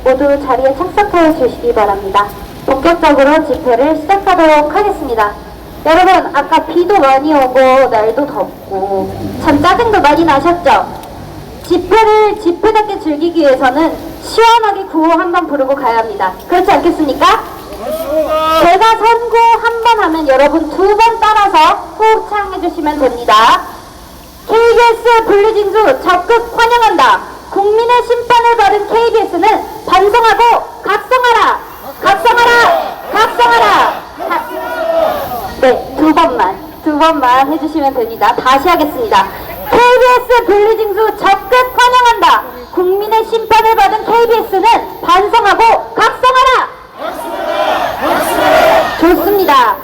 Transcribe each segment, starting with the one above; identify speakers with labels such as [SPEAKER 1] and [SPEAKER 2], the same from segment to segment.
[SPEAKER 1] 모두 자리에 착석하여 주시기 바랍니다. 본격적으로 집회를 시작하도록 하겠습니다. 여러분, 아까 비도 많이 오고 날도 덥고 참 짜증도 많이 나셨죠? 집회를 집회답게 즐기기 위해서는 시원하게 구호 한번 부르고 가야 합니다. 그렇지 않겠습니까? 제가 선고 한 번 하면 여러분 2번 따라서 호흡창 해주시면 됩니다. KBS 분리징수 적극 환영한다. 국민의 심판을 받은 KBS는 반성하고 각성하라! 각성하라! 각성하라! 네, 2번만 해주시면 됩니다. 다시 하겠습니다. KBS 분리징수 적극 환영한다. 국민의 심판을 받은 KBS는 반성하고 각성하라! 좋습니다.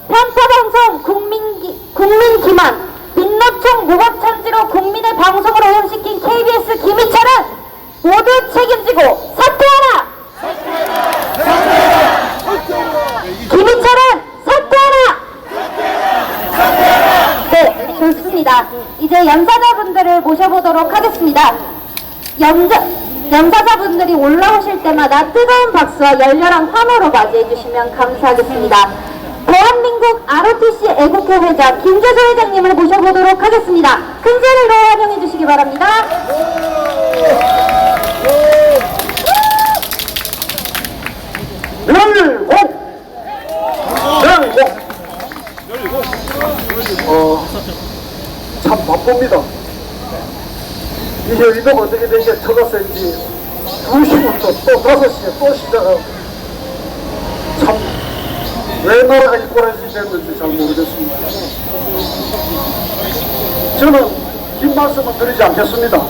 [SPEAKER 1] 편파방송 국민 기만 민노총 무법천지로 국민의 방송을 오염시킨 KBS 김희철은 모두 책임지고 사퇴하라! 김희철은 사퇴하라! 네, 좋습니다. 이제 연사자분들을 모셔보도록 하겠습니다. 연사자분들이 올라오실 때마다 뜨거운 박수와 열렬한 환호로 맞이해 주시면 감사하겠습니다. 대한민국 ROTC 애국회 회장 김재조 회장님을 모셔보도록 하겠습니다. 큰 소리로 환영해 주시기 바랍니다.
[SPEAKER 2] 참 바쁩니다. 이제 이동 어떻게 된 게 터졌는지 2시부터 또 5시에 또 시작하고 참 왜 나라가 이 꼴같이 됐는지 잘 모르겠습니다. 저는 긴 말씀은 드리지 않겠습니다.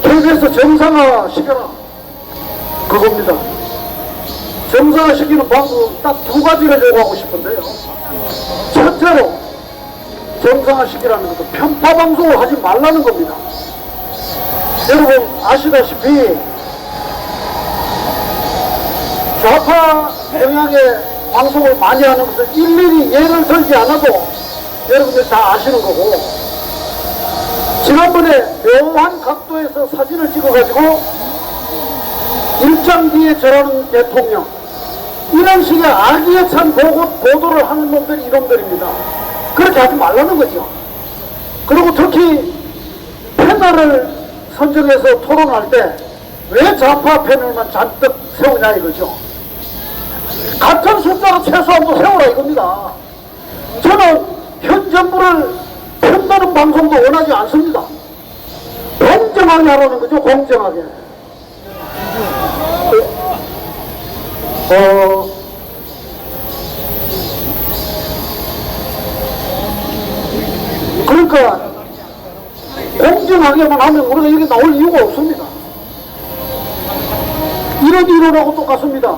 [SPEAKER 2] KBS 정상화 시켜라 그겁니다. 정상화 시키는 방법 딱 2가지를 요구하고 싶은데요. 첫째로 정상화 시키라는 것도 편파 방송을 하지 말라는 겁니다. 여러분 아시다시피 좌파 영향의 방송을 많이 하는 것은 일일이 예를 들지 않아도 여러분들 다 아시는 거고, 지난번에 묘한 각도에서 사진을 찍어가지고 일장 뒤에 절하는 대통령, 이런 식의 악의에 찬 보도를 하는 놈들이 이놈들입니다. 그렇게 하지 말라는 거죠. 그리고 특히 패널을 선정해서 토론할 때 왜 좌파 패널만 잔뜩 세우냐 이거죠. 같은 숫자로 최소한 도 세우라 이겁니다. 저는 현 정부를 편드는 방송도 원하지 않습니다. 공정하게 하라는 거죠. 공정하게. 그러니까 공정하게만 하면 우리가 여기 나올 이유가 없습니다. 이런 이론하고 똑같습니다.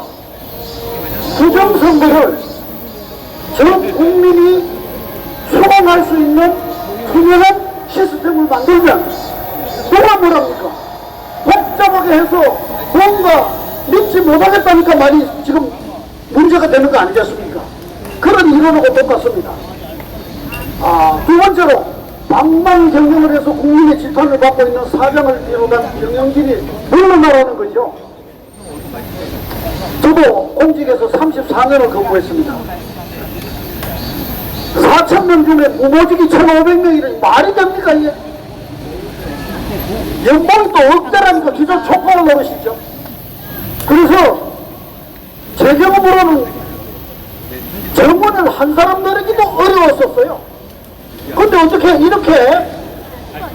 [SPEAKER 2] 부정선거를 전 국민이 수강할 수 있는 투명한 시스템을 만들면 누가 뭐랍니까? 복잡하게 해서 뭔가 믿지 못하겠다니까 말이 지금 문제가 되는 거 아니겠습니까? 그런 이론하고 똑같습니다. 두 번째로 방만 경영을 해서 국민의 질타를 받고 있는 사장을 비롯한 경영진이 물러나라는 거죠. 저도 공직에서 34년을 근무했습니다. 4,000명 중에 무모직이 1,500명이라니 말이 됩니까 이게? 연봉이 또 억대라니까 기존 촉발을 노리시죠. 그래서 제 경험으로는 정원을 한 사람 내리기도 어려웠었어요. 근데 어떻게 이렇게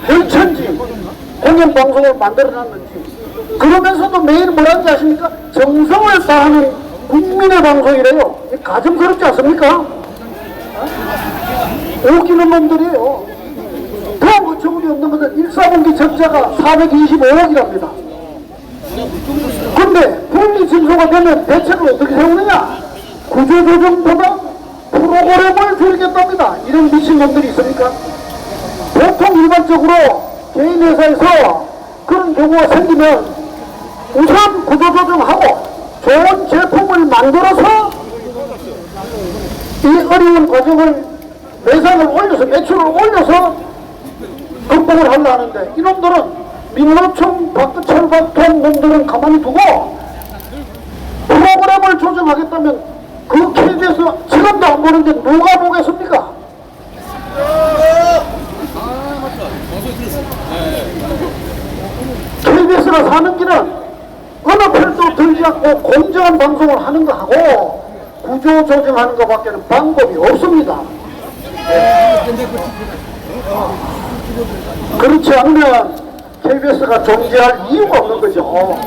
[SPEAKER 2] 헬천지 공영방송을 만들어놨는지, 그러면서도 매일 뭐라는지 아십니까? 정성을 다하는 국민의 방송이래요. 가증스럽지 않습니까? 웃기는 놈들이에요. 더 어처구니 없는 것은 1사분기 적자가 425억이랍니다. 근데 분리징수가 되면 대책을 어떻게 세우느냐? 구조조정보다 프로그램을 줄이겠답니다. 이런 미친놈들이 있습니까? 보통 일반적으로 개인 회사에서 그런 경우가 생기면 우선 구조조정하고 좋은 제품을 만들어서 이 어려운 과정을 매상을 올려서 매출을 올려서 극복을 하려 하는데, 이놈들은 민노총 박근철 같은 놈들은 가만히 두고 프로그램을 조정하겠다면 그 KBS 지금도 안 보는데 누가 보겠습니까? KBS가 사는 길은 어느 편도 들지 않고 공정한 방송을 하는 거하고 구조 조정하는 것밖에는 방법이 없습니다. 그렇지 않으면 KBS가 존재할 이유가 없는 거죠.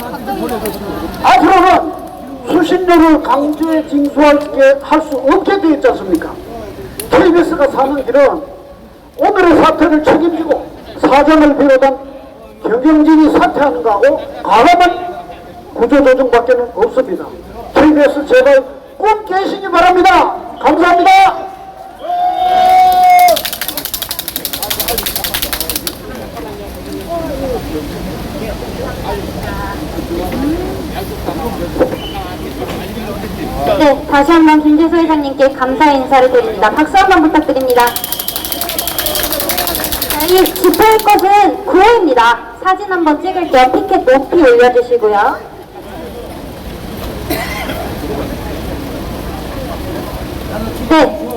[SPEAKER 2] 앞으로는 수신료를 강제 징수할 수 없게 되어 있지 않습니까? KBS가 사는 길은 오늘의 사태를 책임지고 사장을 비롯한 경영진이 사퇴하는 거하고 과감한 구조조정밖에는 없습니다. KBS 제발 꼭 계시기 바랍니다. 감사합니다.
[SPEAKER 1] 네, 다시 한번 김재수 회장님께 감사 인사를 드립니다. 박수 한번 부탁드립니다. 자, 이 집회할 것은 9호입니다. 사진 한번 찍을게요. 피켓 높이 올려주시고요. 네.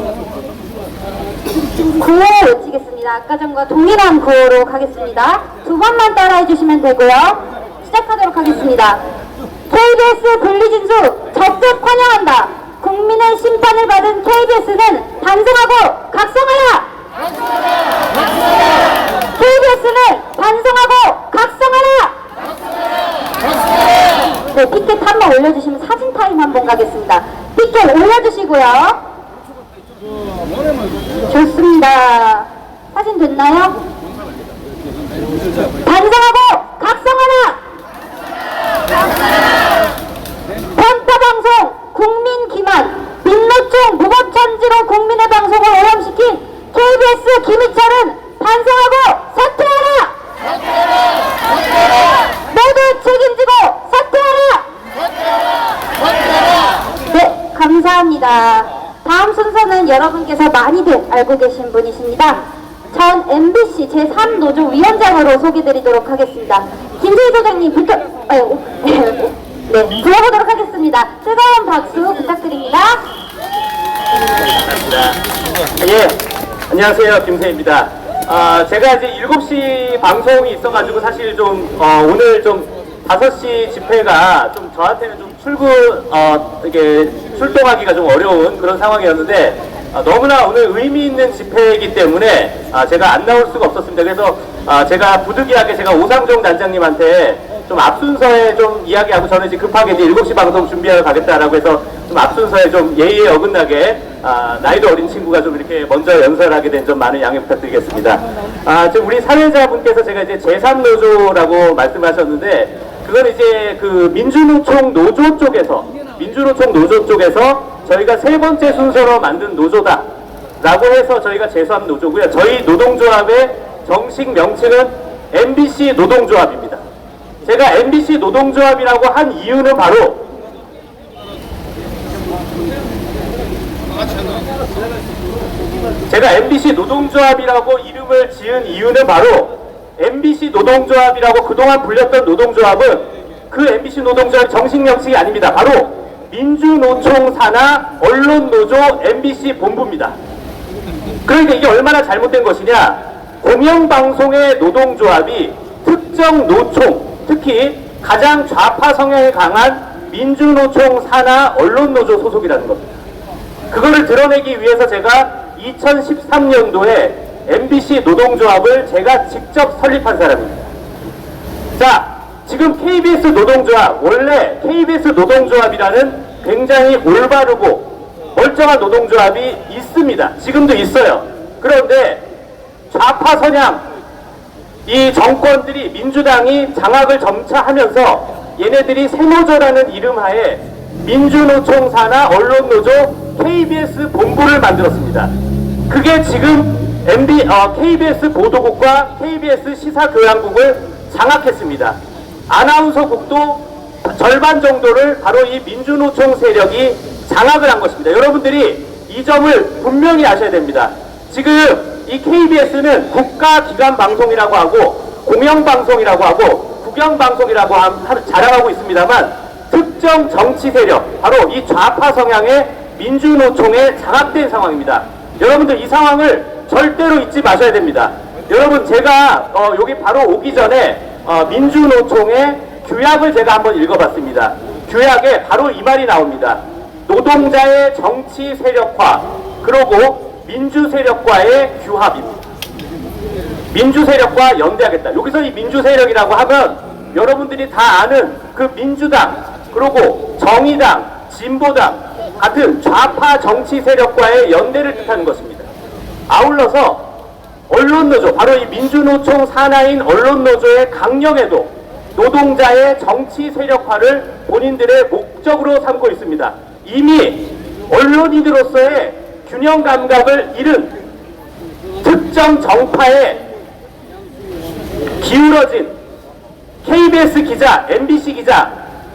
[SPEAKER 1] 9호 외치겠습니다. 아까 전과 동일한 9호로 가겠습니다. 두 번만 따라해 주시면 되고요. 시작하도록 하겠습니다. KBS 분리진수 적극 환영한다. 국민의 심판을 받은 KBS는 반성하고 각성하라! KBS는 반성하고 각성하라! 네, 피켓 한번 올려주시면 사진 타임 한번 가겠습니다. 피켓 올려주시고요. 좋습니다. 사진 됐나요? 반성하고 각성하라! 편파방송 국민 기만 민노총 무법천지로 국민의 방송을 오염시킨 KBS 김희철은 반성하고 사퇴하라! 모두 책임지고 사퇴하라! 네, 감사합니다. 다음 순서는 여러분께서 많이들 알고 계신 분이십니다. 전 MBC 제3노조 위원장으로 소개드리도록 하겠습니다. 김세희 소장님 네, 불러보도록 하겠습니다. 뜨거운 박수 부탁드립니다.
[SPEAKER 3] 감사합니다. 예, 안녕하세요. 김세희입니다. 제가 이제 7시 방송이 있어가지고 사실 좀, 오늘 좀 5시 집회가 좀 저한테는 좀 이렇게 출동하기가 좀 어려운 그런 상황이었는데, 너무나 오늘 의미 있는 집회이기 때문에 제가 안 나올 수가 없었습니다. 그래서 제가 부득이하게 제가 오상종 단장님한테 좀 앞순서에 좀 이야기하고 저는 이제 급하게 이제 7시 방송 준비하러 가겠다라고 해서 좀 앞순서에 좀 예의에 어긋나게 나이도 어린 친구가 좀 이렇게 먼저 연설하게 된 점 많은 양해 부탁드리겠습니다. 지금 우리 사회자분께서 제가 이제 제3노조라고 말씀하셨는데 그건 이제 그 민주노총 노조 쪽에서 저희가 세 번째 순서로 만든 노조다 라고 해서 저희가 제3노조고요. 저희 노동조합의 정식 명칭은 MBC 노동조합입니다. 제가 MBC 노동조합이라고 한 이유는 바로 제가 MBC 노동조합이라고 이름을 지은 이유는 바로 MBC 노동조합이라고 그동안 불렸던 노동조합은 그 MBC 노동조합 정식 명칭이 아닙니다. 바로 민주노총 산하 언론노조 MBC 본부입니다. 그러니까 이게 얼마나 잘못된 것이냐, 공영방송의 노동조합이 특정 노총, 특히 가장 좌파 성향이 강한 민주노총 산하 언론노조 소속이라는 겁니다. 그거를 드러내기 위해서 제가 2013년도에 MBC 노동조합을 제가 직접 설립한 사람입니다. 자, 지금 KBS 노동조합, 원래 KBS 노동조합이라는 굉장히 올바르고 멀쩡한 노동조합이 있습니다. 지금도 있어요. 그런데 좌파 성향, 이 정권들이, 민주당이 장악을 점차 하면서 얘네들이 새노조라는 이름하에 민주노총 산하 언론노조 KBS 본부를 만들었습니다. 그게 지금 KBS 보도국과 KBS 시사교양국을 장악했습니다. 아나운서국도 절반 정도를 바로 이 민주노총 세력이 장악을 한 것입니다. 여러분들이 이 점을 분명히 아셔야 됩니다. 지금 이 KBS는 국가기관 방송이라고 하고 공영방송이라고 하고 국영방송이라고 자랑하고 있습니다만 특정 정치 세력, 바로 이 좌파 성향의 민주노총에 장악된 상황입니다. 여러분들 이 상황을 절대로 잊지 마셔야 됩니다. 여러분 제가 여기 바로 오기 전에 민주노총의 규약을 제가 한번 읽어봤습니다. 규약에 바로 이 말이 나옵니다. 노동자의 정치 세력화, 그리고 민주 세력과의 규합입니다. 민주 세력과 연대하겠다. 여기서 이 민주 세력이라고 하면 여러분들이 다 아는 그 민주당, 그리고 정의당, 진보당 같은 좌파 정치 세력과의 연대를 뜻하는 것입니다. 아울러서 언론노조, 바로 이 민주노총 산하인 언론노조의 강령에도 노동자의 정치 세력화를 본인들의 목적으로 삼고 있습니다. 이미 언론인으로서의 균형 감각을 잃은 특정 정파에 기울어진 KBS 기자, MBC 기자,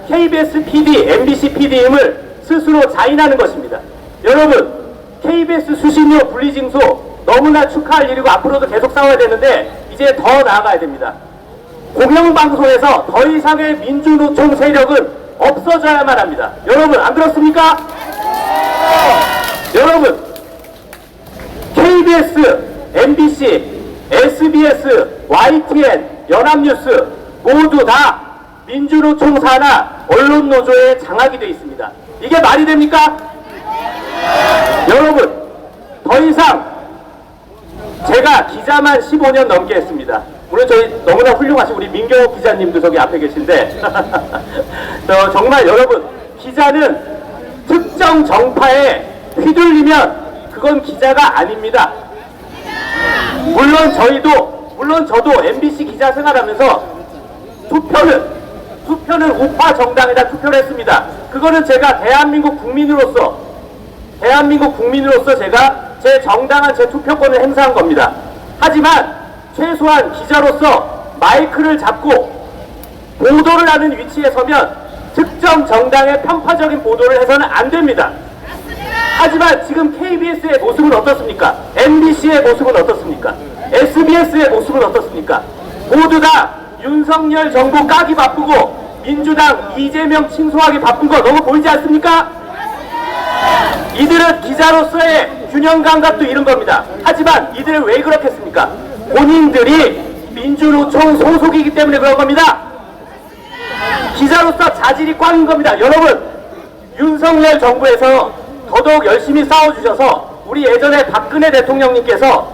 [SPEAKER 3] KBS PD, MBC PD임을 스스로 자인하는 것입니다. 여러분, KBS 수신료 분리징수 너무나 축하할 일이고 앞으로도 계속 싸워야 되는데 이제 더 나아가야 됩니다. 공영방송에서 더 이상의 민주노총 세력은 없어져야만 합니다. 여러분 안 그렇습니까? 여러분, KBS, MBC, SBS, YTN, 연합뉴스 모두 다 민주노총 산하 언론노조에 장악이 되어 있습니다. 이게 말이 됩니까? 여러분, 더 이상 제가 기자만 15년 넘게 했습니다. 물론 저희 너무나 훌륭하신 우리 민경욱 기자님도 저기 앞에 계신데 정말 여러분, 기자는 특정 정파에 휘둘리면 그건 기자가 아닙니다. 물론 저도 MBC 기자 생활하면서 투표는 우파 정당에다 투표를 했습니다. 그거는 제가 대한민국 국민으로서 제가 제 정당한 제 투표권을 행사한 겁니다. 하지만 최소한 기자로서 마이크를 잡고 보도를 하는 위치에 서면 특정 정당의 편파적인 보도를 해서는 안 됩니다. 하지만 지금 KBS의 모습은 어떻습니까? MBC의 모습은 어떻습니까? SBS의 모습은 어떻습니까? 모두 다 윤석열 정부 까기 바쁘고 민주당 이재명 칭송하기 바쁜 거 너무 보이지 않습니까? 이들은 기자로서의 균형 감각도 잃은 겁니다. 하지만 이들은 왜 그렇겠습니까? 본인들이 민주노총 소속이기 때문에 그런 겁니다. 기자로서 자질이 꽝인 겁니다. 여러분, 윤석열 정부에서 더더욱 열심히 싸워주셔서 우리 예전에 박근혜 대통령님께서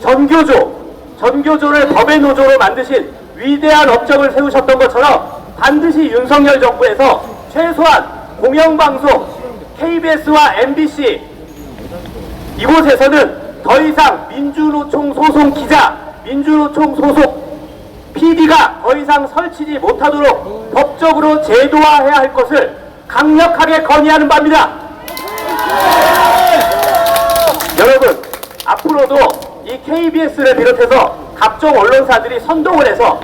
[SPEAKER 3] 전교조를 법의 노조로 만드신 위대한 업적을 세우셨던 것처럼 반드시 윤석열 정부에서 최소한 공영방송 KBS와 MBC 이곳에서는 더 이상 민주노총 소속 기자, 민주노총 소속 PD가 더 이상 설치지 못하도록 법적으로 제도화해야 할 것을 강력하게 건의하는 바입니다. 여러분, 앞으로도 이 KBS를 비롯해서 각종 언론사들이 선동을 해서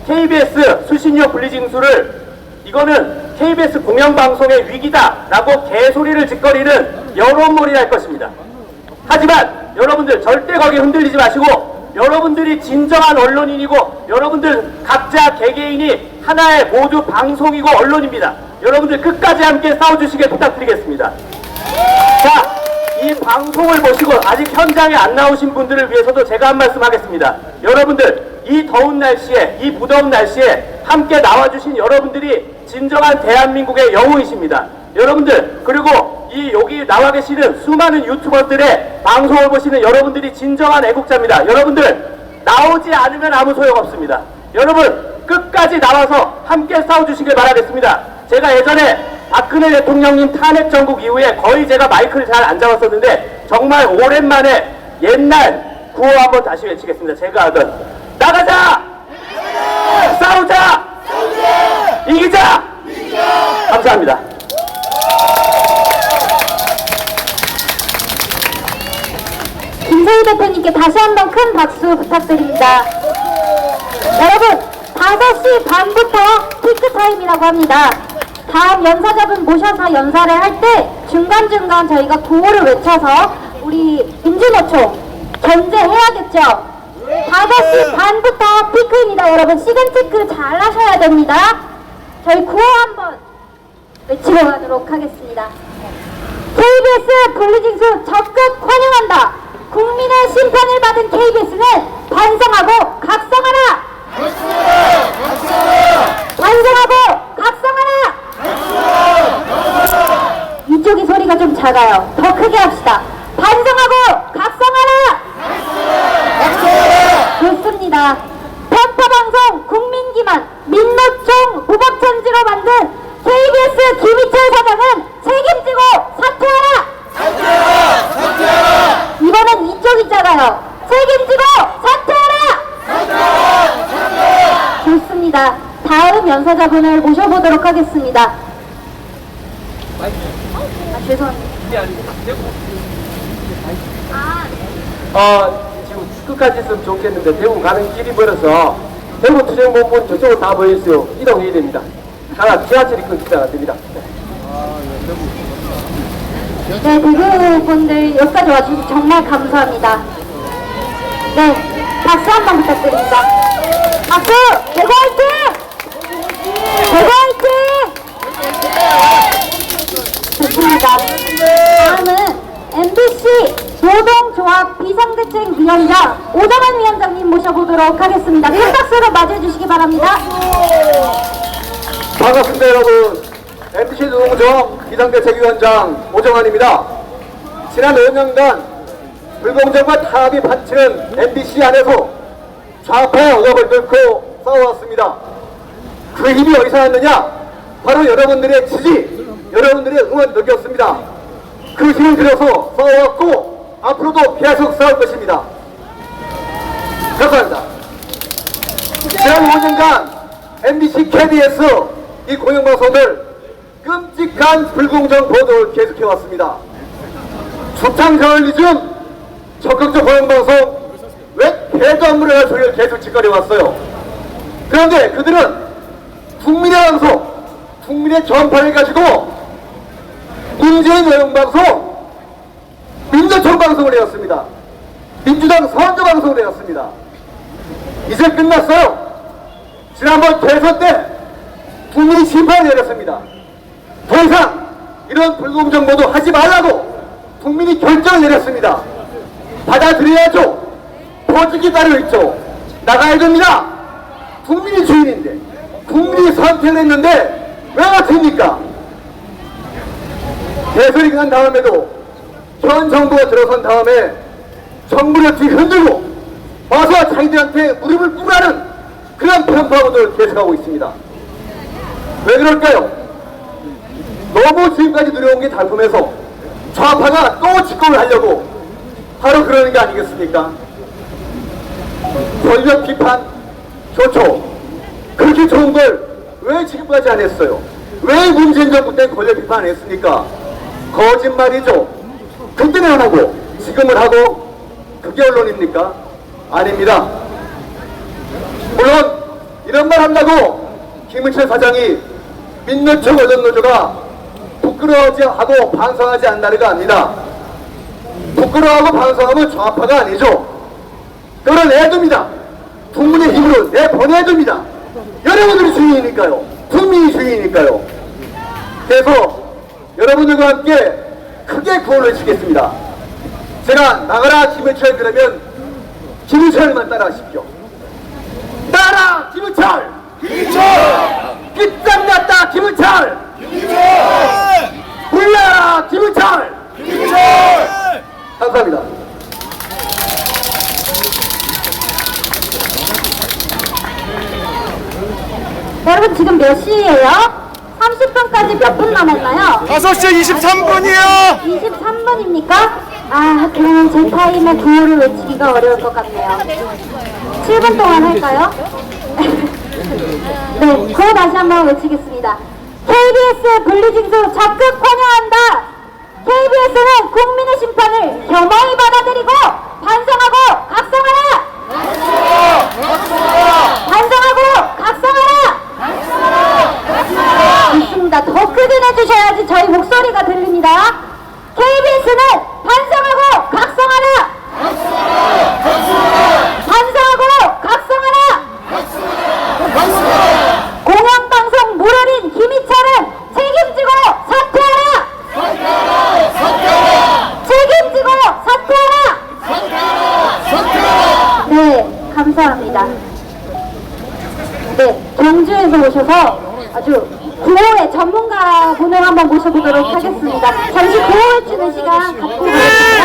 [SPEAKER 3] KBS 수신료 분리징수를 이거는 KBS 공영방송의 위기다라고 개소리를 짓거리는 여론몰이 할 것입니다. 하지만 여러분들 절대 거기에 흔들리지 마시고 여러분들이 진정한 언론인이고 여러분들 각자 개개인이 하나의 모두 방송이고 언론입니다. 여러분들 끝까지 함께 싸워주시길 부탁드리겠습니다. 자, 이 방송을 보시고 아직 현장에 안 나오신 분들을 위해서도 제가 한 말씀 하겠습니다. 여러분들, 이 더운 날씨에, 이 무더운 날씨에 함께 나와주신 여러분들이 진정한 대한민국의 영웅이십니다. 여러분들, 그리고 여기 나와 계시는 수많은 유튜버들의 방송을 보시는 여러분들이 진정한 애국자입니다. 여러분들, 나오지 않으면 아무 소용없습니다. 여러분, 끝까지 나와서 함께 싸워주시길 바라겠습니다. 제가 예전에 박근혜 대통령님 탄핵 정국 이후에 거의 제가 마이크를 잘 안 잡았었는데 정말 오랜만에 옛날 구호 한번 다시 외치겠습니다. 제가 하던 나가자! 싸우자! 이기자! 감사합니다.
[SPEAKER 1] 김세희 대표님께 다시 한번 큰 박수 부탁드립니다. 여러분, 5시 반부터 피크타임이라고 합니다. 다음 연사자분 모셔서 연사를 할 때 중간중간 저희가 구호를 외쳐서 우리 민주노총 견제해야겠죠? 5시 반부터 피크입니다. 여러분 시간 체크 잘 하셔야 됩니다. 저희 구호 한번 외치고 가도록 하겠습니다. KBS 분리징수 적극 환영한다. 국민의 심판을 받은 KBS는 반성하고 각성하라. 반성하고 각성하라. 이쪽이 소리가 좀 작아요. 더 크게 합시다. 반성하고 각성하라. 좋습니다. 편파방송 국민기만 민노총 무법천지로 만든 KBS 김희철 사장은 책임지고 사퇴하라. 이번엔 이쪽이 작아요. 책임지고 사퇴하라. 좋습니다. 다음 연사자분을 모셔보도록 하겠습니다. 죄송합니다.
[SPEAKER 4] 지금 끝까지 있으면 좋겠는데 대구 가는 길이 멀어서 대구 투쟁본부는 저쪽으로 다 모여있어요. 이동해야 됩니다. 하나 지하철이 끊기다가 안 됩니다.
[SPEAKER 1] 네, 대구분들 여기까지 와주셔서 정말 감사합니다. 네, 박수 한 번 부탁드립니다. 박수! 대구 화이팅! 대구 화이팅! 좋습니다. 다음은 MBC 노동조합 비상대책위원장 오정환 위원장님 모셔보도록 하겠습니다. 큰 박수로 맞이해주시기 바랍니다.
[SPEAKER 4] 반갑습니다 여러분. MBC 노동조합 비상대책위원장 오정환입니다. 지난 5년간 불공정과 타협이 판치는 MBC 안에서 좌파의 억압을 뚫고 싸워왔습니다. 그 힘이 어디서 났느냐? 바로 여러분들의 지지, 여러분들의 응원 덕이었습니다. 그 힘을 들여서 싸워왔고 앞으로도 계속 싸울 것입니다. 감사합니다. 지난 5년간 MBC, KBS 이 공영방송을 끔찍한 불공정 보도를 계속해왔습니다. 주창 저널리즘, 적극적 공영방송, 왜 개도 안 물어갈 소리를 계속 짓거려왔어요. 그런데 그들은 국민의 방송, 국민의 전파를 가지고 문재인 공영방송, 민노총 방송을 해왔습니다. 민주당 선거 방송을 해왔습니다. 이제 끝났어요. 지난번 대선 때 국민이 심판을 내렸습니다. 더 이상 이런 불공정 보도 하지 말라고 국민이 결정을 내렸습니다. 받아들여야죠. 보직이 따로 있죠. 나가야 됩니다. 국민이 주인인데, 국민이 선택을 했는데 왜 어떻습니까? 대선이 끝난 다음에도 현 정부가 들어선 다음에 정부를 뒤흔들고 와서 자기들한테 무릎을 꿇으라는 그런 편파보도를 계속하고 있습니다. 왜 그럴까요? 너무 지금까지 누려온 게 달콤해서 좌파가 또 집권을 하려고 바로 그러는 게 아니겠습니까? 권력 비판 좋죠. 그렇게 좋은 걸 왜 지금까지 안 했어요? 왜 문재인 정부 때 권력 비판 안 했습니까? 거짓말이죠. 그때는 안 하고 지금은 하고 그게 언론입니까? 아닙니다. 물론 이런 말 한다고 김은철 사장이 민노총 언론노조가 부끄러워하고 반성하지 않나리가 아닙니다. 부끄러워하고 반성하면 좌파가 아니죠. 끌어내줍니다. 국민의 힘으로 내보내줍니다. 여러분들이 주인이니까요. 국민이 주인이니까요. 그래서 여러분들과 함께 크게 구호를 치겠습니다. 제가 나가라 김은철 그러면 김은철만 따라하십시오. 나라 김은철! 김은철! 끝장났다 김은철! 김은철! 불나라 김은철! 김은철! 감사합니다.
[SPEAKER 1] 여러분 지금 몇 시예요? 30분까지 몇 분 남았나요?
[SPEAKER 5] 5시 23분이요.
[SPEAKER 1] 23분입니까? 아, 그러면 제 타임에 구호를 외치기가 어려울 것 같네요. 7분 동안 할까요? 네, 구호 다시 한번 외치겠습니다. KBS 분리징수 적극 환영한다. KBS는 국민의 심판을 겸허히 받아들이고 반성하고 각성하라. 반성하고 각성하라. 있습니다. 더 크게 내주셔야지 저희 목소리가 들립니다. KBS는 반성하고 각성하라. 반성하고 감사합니다. 네, 경주에서 오셔서 아주 구호의 전문가 분을 한번 모셔보도록 하겠습니다. 잠시 구호 외치는 시간 갖고 가겠습니다.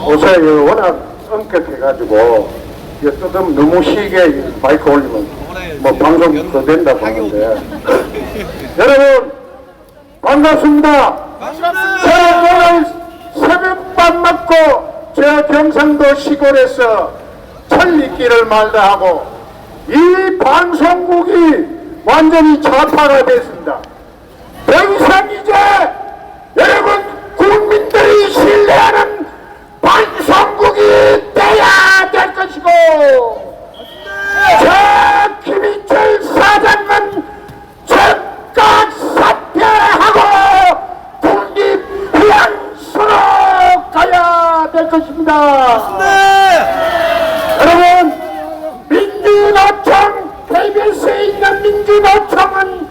[SPEAKER 2] 옷을 워낙 엄격해가지고 이게 조금 너무 시게 마이크 올리면 뭐 방송 더 된다고 하는데 여러분 반갑습니다. 제가 오늘 새벽밤 맞고 제 경상도 시골에서 천리길을 말다 하고 이 방송국이 완전히 좌파가 됐습니다. 더 이상 이제 여러분 국민들이 신뢰하는 방송국이 돼야 될 것이고 저 김인철 사장은 즉각 사퇴하고 독립해양수로 가야 될 것입니다. 여러분 민주노총 KBS에 있는 민주노총은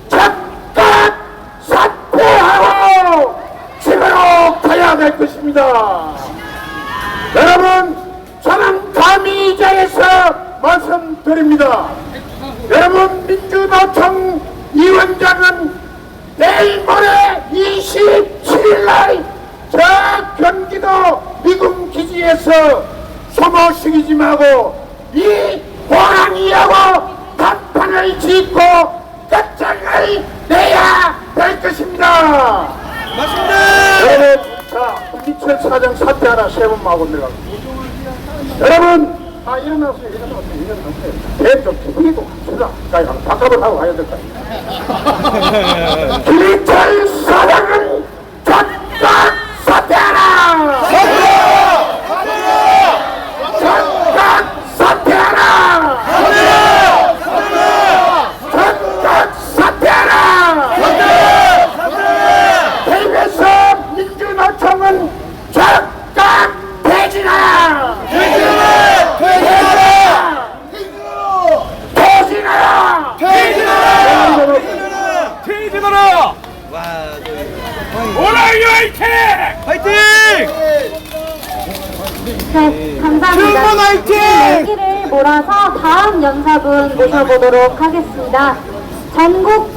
[SPEAKER 2] 즉각 사퇴하고 집으로 가야 될 것입니다. 여러분 저는 감히 이 자리에서 말씀드립니다. 여러분 민주노총 위원장은 내일 모레 27일날 저 경기도 미군 기지에서 소모시키지 말고 이 호랑이하고 단판을 짓고 끝장을 내야 될 것입니다. 여러분, 자, 김철 사장 사퇴하라 세 번 마고 내가. 여러분, 일어나세요. 대좀 기분이도 합시다. 자, 바깥을 하고 가야 될 거 아니에요. 김철 사장은 즉각 사퇴하라! 즉각 사퇴하라! 즉각 사퇴하라! KBS 민주노총은 즉각 퇴진하라!
[SPEAKER 5] 퇴진하라! 호랑이 화이팅! 화이팅!
[SPEAKER 1] 네, 감사합니다.
[SPEAKER 5] 충분 화이팅!
[SPEAKER 1] 열기를 몰아서 다음 연사분 모셔보도록 하겠습니다. 전국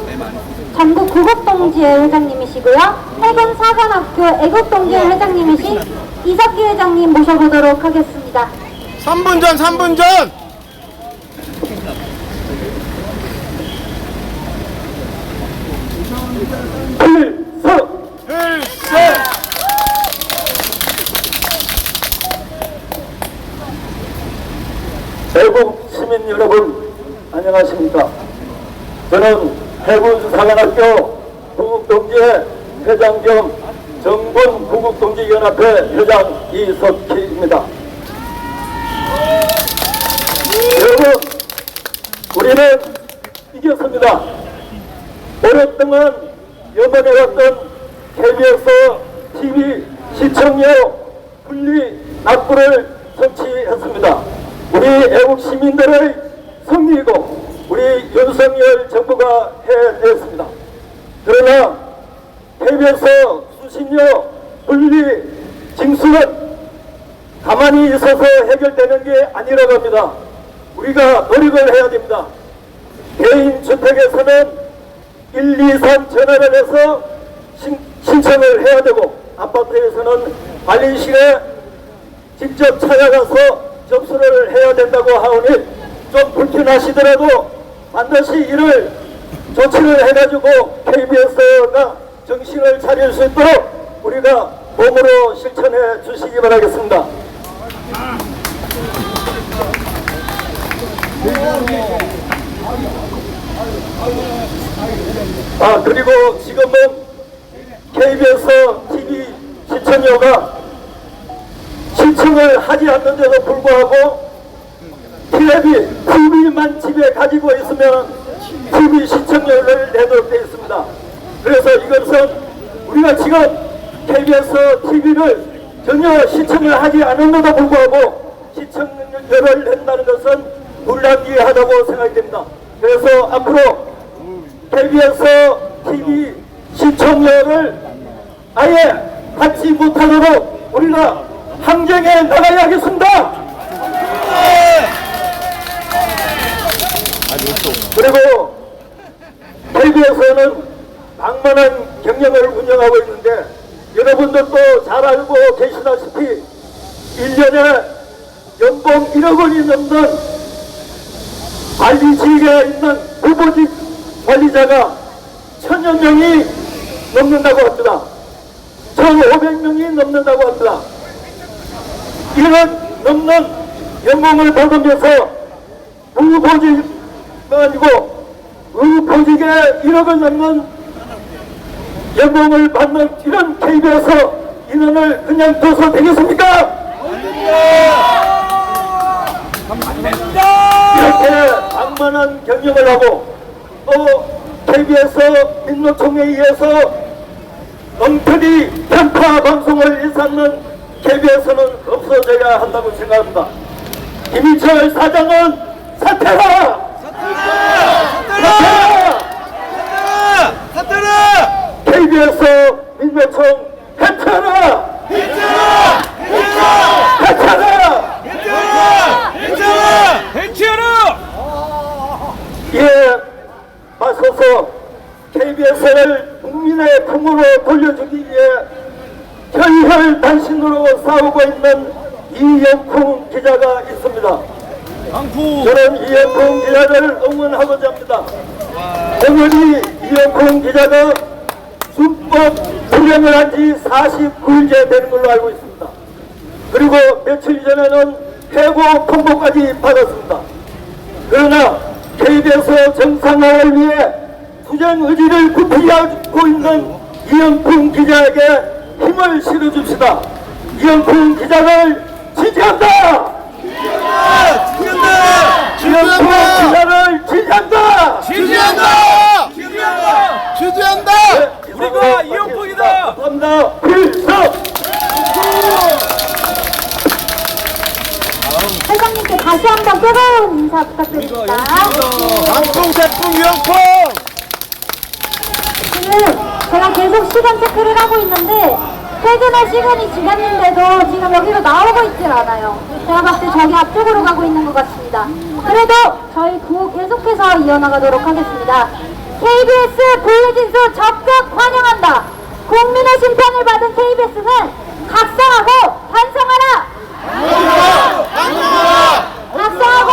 [SPEAKER 1] 구국동지회 회장님이시고요. 해군 사관학교 애국동지회 회장님이신 이석기 회장님 모셔보도록 하겠습니다.
[SPEAKER 5] 3분 전 3분 전! 필수!
[SPEAKER 3] 대국 시민 여러분 안녕하십니까. 저는 해군 사관학교 구국동지회 회장 겸 정본 구국동지연합회 회장 이석희입니다. 여러분 우리는 이겼습니다. 오랫동안 염원해왔던 KBS TV 시청료 분리 납부를 성취했습니다. 우리 애국 시민들의 승리이고 우리 윤석열 정부가 해냈습니다. 그러나 KBS 수신료 분리 징수는 가만히 있어서 해결되는 게 아니라고 합니다. 우리가 노력을 해야 됩니다. 개인 주택에서는 1, 2, 3 전화를 해서 신청을 해야 되고 아파트에서는 관리실에 직접 찾아가서 접수를 해야 된다고 하오니 좀 불편하시더라도 반드시 이를 조치를 해가지고 KBS가 정신을 차릴 수 있도록 우리가 몸으로 실천해 주시기 바라겠습니다. 그리고 지금은 KBS TV 시청료가 시청을 하지 않는데도 불구하고 TV만 집에 가지고 있으면 TV 시청료를 내도록 되어 있습니다. 그래서 이것은 우리가 지금 KBS TV를 전혀 시청을 하지 않는데도 불구하고 시청료를 낸다는 것은 불합리하다고 생각이 됩니다. 그래서 앞으로 KBS TV 시청료를 아예 받지 못하도록
[SPEAKER 2] 우리가 항쟁에 나가야겠습니다. 그리고 KBS는 낭만한 경영을 운영하고 있는데 여러분들도 잘 알고 계시다시피 1년에 연봉 1억 원이 넘는 관리직에 있는 후보직 관리자가 1000여 명이 넘는다고 합니다. 1500명이 넘는다고 합니다. 이런 넘는 연봉을 받으면서 후보직이 아니고 의보직에 1억을 넘는 연봉을 받는 이런 KBS 인원을 그냥 둬서 되겠습니까? 이렇게 방만한 경영을 하고 또 KBS 민노총회의에서 엉터리 편파 방송을 일삼는 KBS는 없어져야 한다고 생각합니다. 김희철 사장은 사퇴하라! 사퇴하라! KBS 민노총 해체하라! 해체하라! 이에 맞서서 KBS를 국민의 품으로 돌려주기 위해 혈혈단신으로 싸우고 있는 이영풍 기자가 있습니다. 저는 이영풍 기자를 응원하고자 합니다. 오늘이 이영풍 기자가 준법 불행을 한 지 49일째 되는 걸로 알고 있습니다. 그리고 며칠 전에는 해고 통보까지 받았습니다. 그러나 KBS 정상화를 위해 투쟁 의지를 굽히고 있는 이영풍 기자에게 힘을 실어줍시다. 이영풍 기자를 지지한다! 이영풍 기자를 지지한다!
[SPEAKER 5] 지지한다!
[SPEAKER 2] 우리가 이영풍이다! 감사합니다. 필석!
[SPEAKER 1] 회장님께 다시 한번 뜨거운 인사 부탁드립니다.
[SPEAKER 5] 방풍 태풍 유영풍!
[SPEAKER 1] 지금 제가 계속 시간 체크를 하고 있는데 퇴근할 시간이 지났는데도 지금 여기로 나오고 있질 않아요. 제가 봤을 때 저기 앞쪽으로 가고 있는 것 같습니다. 그래도 저희 구호 계속해서 이어나가도록 하겠습니다. KBS 분리진수 적극 환영한다. 국민의 심판을 받은 KBS는 각성하고 반성하라. 각성하고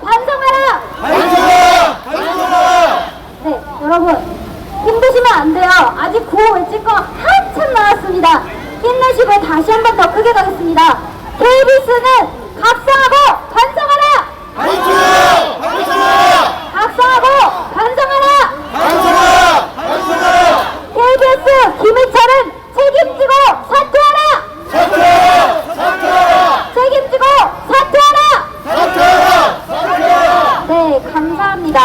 [SPEAKER 1] 반성하라. 네, 여러분 힘드시면 안 돼요. 아직 구호 외칠 거 한참 남았습니다. 힘내시고 다시 한 번 더 크게 가겠습니다. KBS는 각성하고 반성하라. 각성하고 반성하라. KBS 김희철은 책임지고 사퇴하라. 책임지고 사퇴하라. 네, 감사합니다.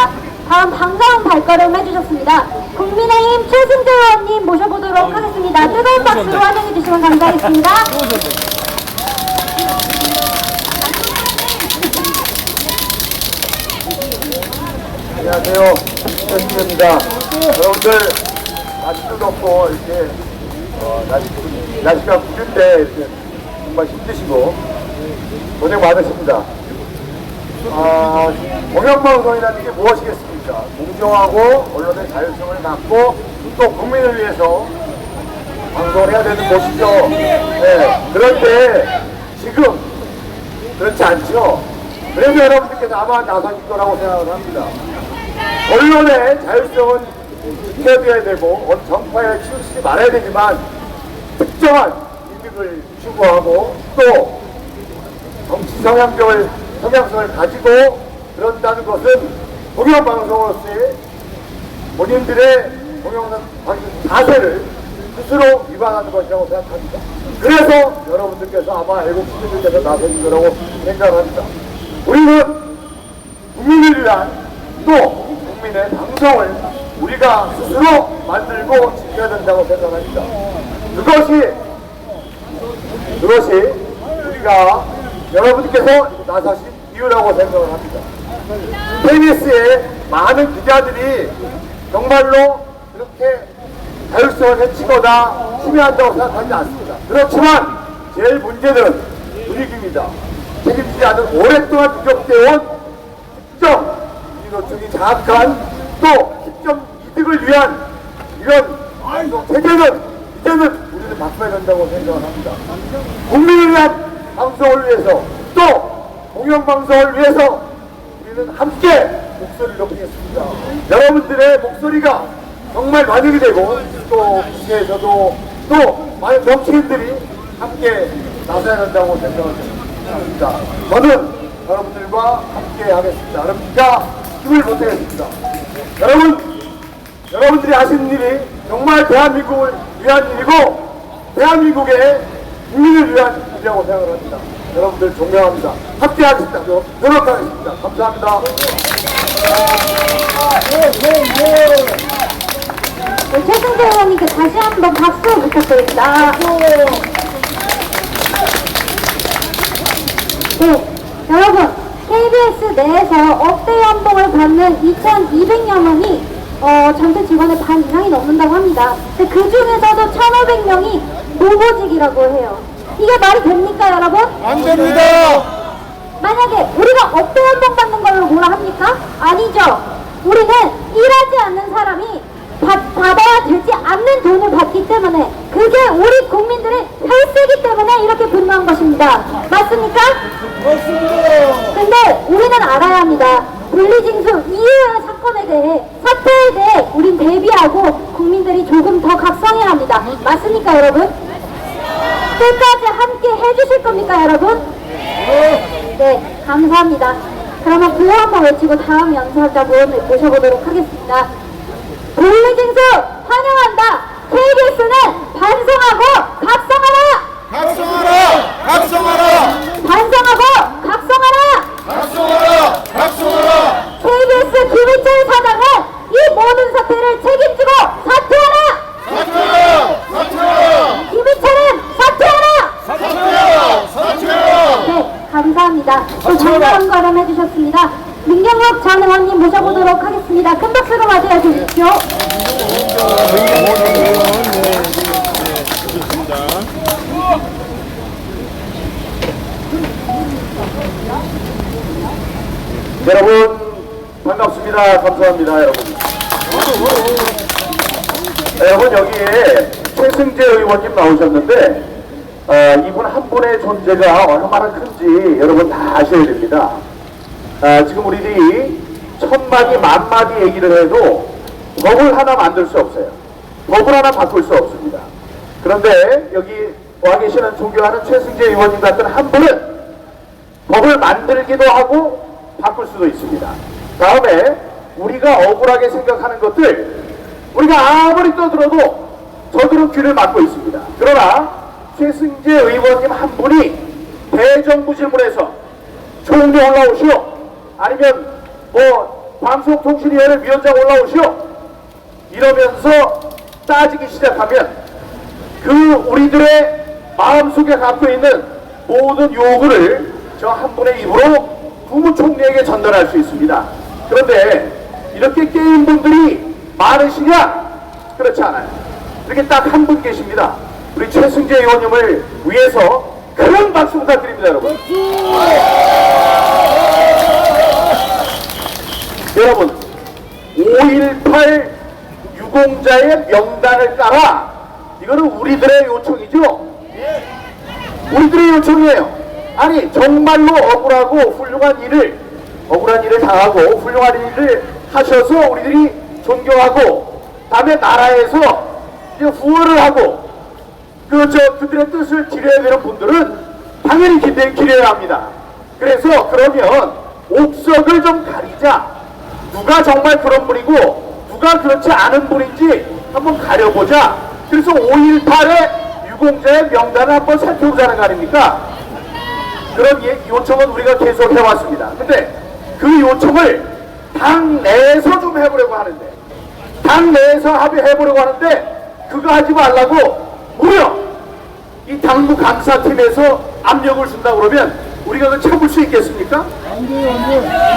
[SPEAKER 1] 다음 반가운 발걸음 해주셨습니다. 국민의힘 최승재 의원님 모셔보도록 하겠습니다. 뜨거운 박수로 환영해 주시면 감사하겠습니다.
[SPEAKER 2] 안녕하세요. 최승재입니다. 여러분들 날씨도 덥고 이렇게 날씨가 구릴 때 이렇게 정말 힘드시고 고생 많으십니다. 공영방송이라는 게 무엇이겠습니까? 공정하고 언론의 자율성을 갖고 또 국민을 위해서 방송을 해야 되는 곳이죠. 네. 그런데 지금 그렇지 않죠. 그래서 여러분들께서 아마 나서실 거라고 생각을 합니다. 언론의 자율성은 지켜줘야 되고 정파에 치우치지 말아야 되지만 특정한 이익을 추구하고 또 정치 성향성을 가지고 그런다는 것은 공영방송으로서의 본인들의 공영방송 자세를 스스로 위반하는 것이라고 생각합니다. 그래서 여러분들께서 아마 애국시민들께서 나서신 거라고 생각합니다. 우리는 국민을 위한 또 국민의 방송을 우리가 스스로 만들고 지켜야 된다고 생각합니다. 그것이 우리가 여러분께서 나서신 이유라고 생각을 합니다. KBS의 많은 기자들이 정말로 그렇게 자율성을 해치거나 침해한다고 생각하지 않습니다. 그렇지만
[SPEAKER 4] 제일 문제는 분위기입니다. 책임지지 않은 오랫동안 누적되어온 특정 이노총이 장악한 또 특정 이득을 위한 이런 체제는 이제는 우리는 바꿔야 된다고 생각을 합니다. 국민을 위한 방송을 위해서 또 공영방송을 위해서 우리는 함께 목소리를 높이겠습니다. 여러분들의 목소리가 정말 반영이 되고 또 국회에서도 또 많은 정치인들이 함께 나서야 된다고 생각을 합니다. 저는 여러분들과 함께 하겠습니다. 여러분과 힘을 보태겠습니다. 여러분들이 하시는 일이 정말 대한민국을 위한 일이고 대한민국의 국민을 위한 일이라고 생각을 합니다. 여러분들 존경합니다. 함께 하겠습니다. 노력하겠습니다. 감사합니다.
[SPEAKER 1] 최승재 의원님께 다시 한번 박수 부탁드립니다. 네, 여러분 KBS 내에서 억대 연봉을 받는 2,200여 명이 전체 직원의 반 이상이 넘는다고 합니다. 근데 그 중에서도 1,500명이 노보직이라고 해요. 이게 말이 됩니까, 여러분?
[SPEAKER 5] 안 됩니다.
[SPEAKER 1] 만약에 우리가 억대 연봉 받는 걸로 뭐라 합니까? 아니죠. 우리는 일하지 않는 사람이 받아야 되지 않는 돈을 받기 때문에 그게 우리 국민들의 혈세이기 때문에 이렇게 분노한 것입니다. 맞습니까?
[SPEAKER 5] 맞습니다.
[SPEAKER 1] 근데 우리는 알아야 합니다. 분리징수 이후의 사건에 대해 사태에 대해 우린 대비하고 국민들이 조금 더 각성해야 합니다. 맞습니까, 여러분? 끝까지 함께 해주실 겁니까, 여러분? 네, 감사합니다. 그러면 구호 한번 외치고 다음 연설자분 모셔보도록 하겠습니다. 분리징수 환영한다. KBS는 반성하고 각성하라.
[SPEAKER 5] 각성하라. 각성하라.
[SPEAKER 1] 반성하고 각성하라.
[SPEAKER 5] 각성하라. 각성하라.
[SPEAKER 1] KBS 김희철 사장은 이 모든 사태를 책임지고 사퇴하라.
[SPEAKER 5] 사퇴하라. 사퇴하라.
[SPEAKER 1] 김희철은 사퇴하라.
[SPEAKER 5] 사퇴하라. 사퇴하라.
[SPEAKER 1] 네, 감사합니다. 또 장가람 가람 해주셨습니다. 민경욱 전 의원님 모셔보도록 하겠습니다. 큰 박수로 맞이해 주십시오.
[SPEAKER 4] 여러분 반갑습니다. 감사합니다. 여러분 여기에 최승재 의원님 나오셨는데 이분 한 분의 존재가 얼마나 큰지 여러분 다 아셔야 됩니다. 지금 우리들이 천마디 만마디 얘기를 해도 법을 하나 만들 수 없어요. 법을 하나 바꿀 수 없습니다. 그런데 여기 와 계시는 존경하는 최승재 의원님 같은 한 분은 법을 만들기도 하고 바꿀 수도 있습니다. 다음에 우리가 억울하게 생각하는 것들 우리가 아무리 떠들어도 저들은 귀를 막고 있습니다. 그러나 최승재 의원님 한 분이 대정부 질문에서 총리 올라오시오 아니면 방송통신위원회 위원장 올라오시오 이러면서 따지기 시작하면 그 우리들의 마음속에 갖고 있는 모든 요구를 저 한 분의 입으로 국무총리에게 전달할 수 있습니다. 그런데 이렇게 게임분들이 많으시냐? 그렇지 않아요. 이렇게 딱 한 분 계십니다. 우리 최승재 의원님을 위해서 큰 박수 부탁드립니다, 여러분. 여러분, 5.18 유공자의 명단을 깔아. 이거는 우리들의 요청이죠? 우리들의 요청이에요. 아니 정말로 억울한 일을 당하고 훌륭한 일을 하셔서 우리들이 존경하고 다음에 나라에서 이제 후원을 하고 그들의 뜻을 기려야 되는 분들은 당연히 기려야 합니다. 그래서 그러면 옥석을 좀 가리자. 누가 정말 그런 분이고 누가 그렇지 않은 분인지 한번 가려보자. 그래서 5.18의 유공자의 명단을 한번 살펴보자는 거 아닙니까? 그런 요청은 우리가 계속 해왔습니다. 근데 그 요청을 당 내에서 좀 해보려고 하는데 당 내에서 합의해보려고 하는데 그거 하지 말라고 무려 이 당무 감사팀에서 압력을 준다고 그러면 우리가 그 참을 수 있겠습니까?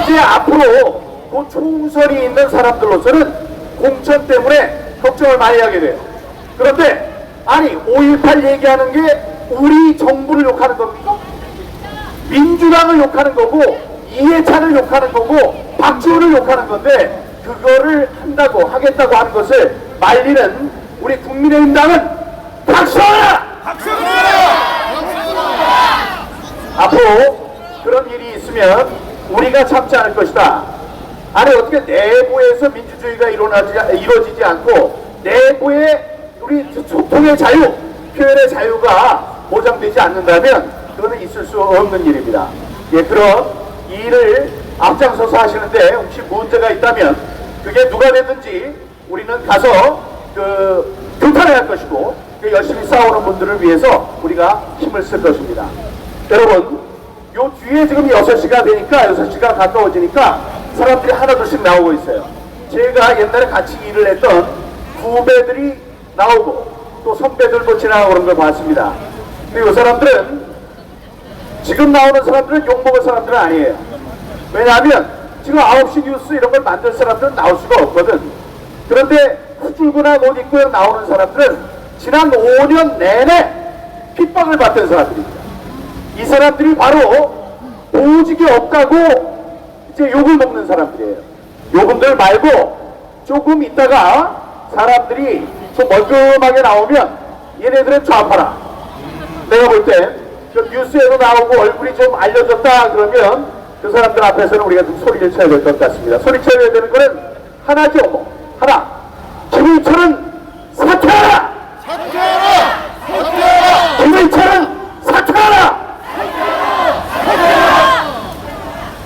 [SPEAKER 4] 이제 앞으로 그 총선이 있는 사람들로서는 공천 때문에 걱정을 많이 하게 돼요. 그런데 아니 5.18 얘기하는 게
[SPEAKER 2] 우리 정부를 욕하는 겁니까? 민주당을 욕하는 거고 이해찬을 욕하는 거고 박지원을 욕하는 건데 그거를 한다고 하겠다고 하는 것을 말리는 우리 국민의힘당은 박수하라! 앞으로 그런 일이 있으면 우리가 참지 않을 것이다. 아니 어떻게 내부에서 민주주의가 이루어지지 않고 내부에 우리 소통의 자유, 표현의 자유가 보장되지 않는다면 그거는 있을 수 없는 일입니다. 예, 그런 일을 앞장서서 하시는데 혹시 문제가 있다면 그게 누가 됐든지 우리는 가서 규탄해야 할 것이고 열심히 싸우는 분들을 위해서 우리가 힘을 쓸 것입니다. 여러분, 요 뒤에 지금 6시가 되니까 6시가 가까워지니까 사람들이 하나둘씩 나오고 있어요. 제가 옛날에 같이 일을 했던 후배들이 나오고 또 선배들도 지나가고 그런 걸 봤습니다. 근데 이 사람들은 지금 나오는 사람들은 욕먹을 사람들은 아니에요. 왜냐하면 지금 9시 뉴스 이런 걸 만들 사람들은 나올 수가 없거든. 그런데 후줄근한 옷 입고 나오는 사람들은 지난 5년 내내 핍박을 받던 사람들입니다. 이 사람들이 바로 보직이 없다고 이제 욕을 먹는 사람들이에요. 요분들 말고 조금 있다가 사람들이 좀 멀끔하게 나오면 얘네들은 좌파라. 내가 볼 때 뉴스에도 나오고 얼굴이 좀 알려졌다 그러면 그 사람들 앞에서는 우리가 좀 소리를 쳐야 될 것 같습니다. 소리 쳐야 되는 거는 하나죠. 뭐. 하나. 김의철은 사퇴하라! 김의철은 사퇴하라!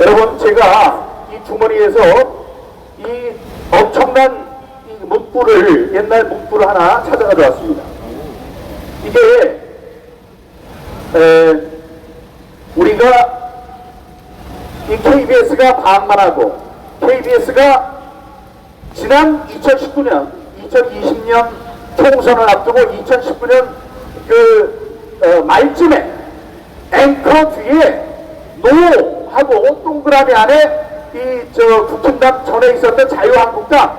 [SPEAKER 2] 여러분, 제가 이 주머니에서 이 엄청난 이 문구를, 옛날 문구를 하나 찾아가 져왔습니다. 이게 우리가 이 KBS가 방만하고 KBS가 지난 2019년, 2020년 총선을 앞두고 2019년 말쯤에 앵커 뒤에 노 하고 동그라미 안에 국힘당 전에 있었던 자유한국당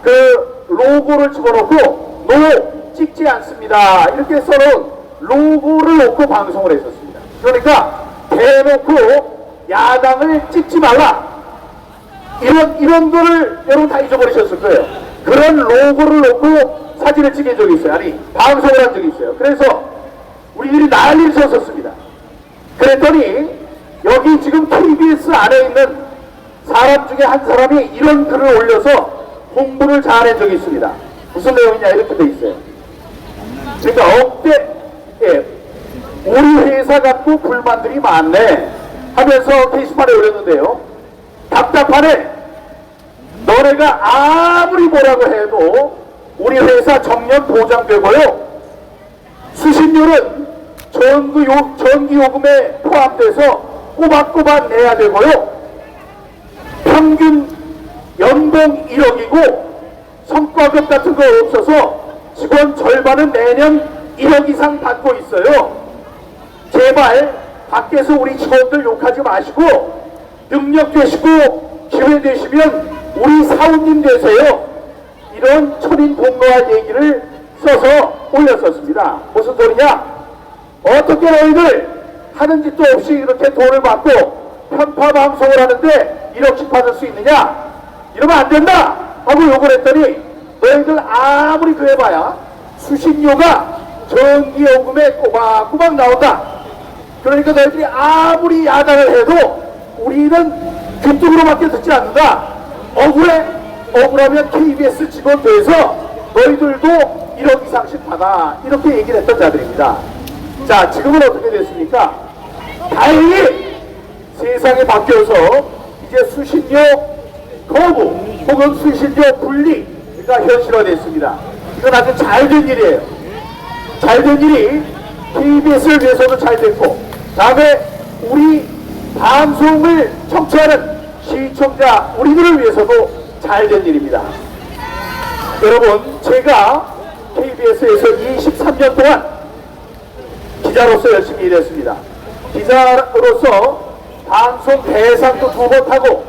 [SPEAKER 2] 그 로고를 집어넣고 노 찍지 않습니다. 이렇게 써놓은 로고를 놓고 방송을 했었습니다. 그러니까 대놓고 야당을 찍지 말라. 이런 거를 여러분 다 잊어버리셨을 거예요. 그런 로고를 놓고 사진을 찍은 적이 있어요. 아니, 방송을 한 적이 있어요. 그래서 우리들이 난리를 쳤었습니다. 그랬더니 여기 지금 KBS 안에 있는 사람 중에 한 사람이 이런 글을 올려서 홍보를 잘한 적이 있습니다. 무슨 내용이냐 이렇게 돼 있어요. 그러니까 억대 우리 회사 갖고 불만들이 많네 하면서 게시판에 올렸는데요. 답답하네. 너네가 아무리 뭐라고 해도 우리 회사 정년 보장되고요. 수신료는 전기요금에 포함돼서 꼬박꼬박 내야 되고요. 평균 연봉 1억이고 성과급 같은 거 없어서 직원 절반은 매년 1억 이상 받고 있어요. 제발 밖에서 우리 직원들 욕하지 마시고 능력 되시고 기회 되시면 우리 사원님 되세요. 이런 천인 공로할 얘기를 써서 올렸었습니다. 무슨 소리냐? 어떻게 너희들 하는 짓도 없이 이렇게 돈을 받고 편파 방송을 하는데 1억씩 받을 수 있느냐? 이러면 안 된다! 하고 욕을 했더니 너희들 아무리 그래봐야 수신료가 전기요금에 꼬박꼬박 나온다. 그러니까 너희들이 아무리 야당을 해도 우리는 귀뚱으로밖에 듣지 않는다. 억울해? 억울하면 KBS 직원 돼서 너희들도 1억 이상씩 받아. 이렇게 얘기를 했던 자들입니다. 자, 지금은 어떻게 됐습니까? 다행히 세상이 바뀌어서 이제 수신료 거부 혹은 수신료 분리가 현실화됐습니다. 이건 아주 잘된 일이에요. 잘된 일이 KBS를 위해서도 잘 됐고, 다음에 우리 방송을 청취하는 시청자 우리들을 위해서도 잘된 일입니다. 여러분, 제가 KBS에서 23년 동안 기자로서 열심히 일했습니다. 기자로서 방송 대상도 2번 타고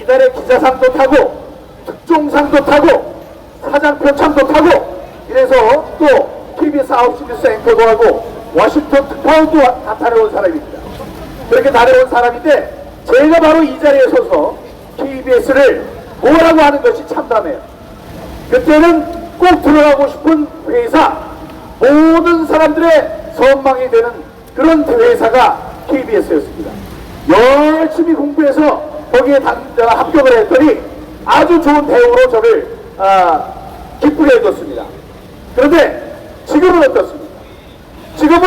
[SPEAKER 2] 이달의 기자상도 타고 특종상도 타고 사장 표창도 타고 이래서 또 KBS 9시 뉴스 앵커도 하고 워싱턴 특파원도 다 다녀온 사람입니다. 그렇게 다녀온 사람인데 제가 바로 이 자리에 서서 KBS를 뭐라고 하는 것이 참담해요. 그때는 꼭 들어가고 싶은 회사, 모든 사람들의 선망이 되는 그런 회사가 KBS였습니다. 열심히 공부해서 거기에 합격을 했더니 아주 좋은 대우로 저를 기쁘게 해줬습니다. 그런데 지금은 어떻습니까? 지금은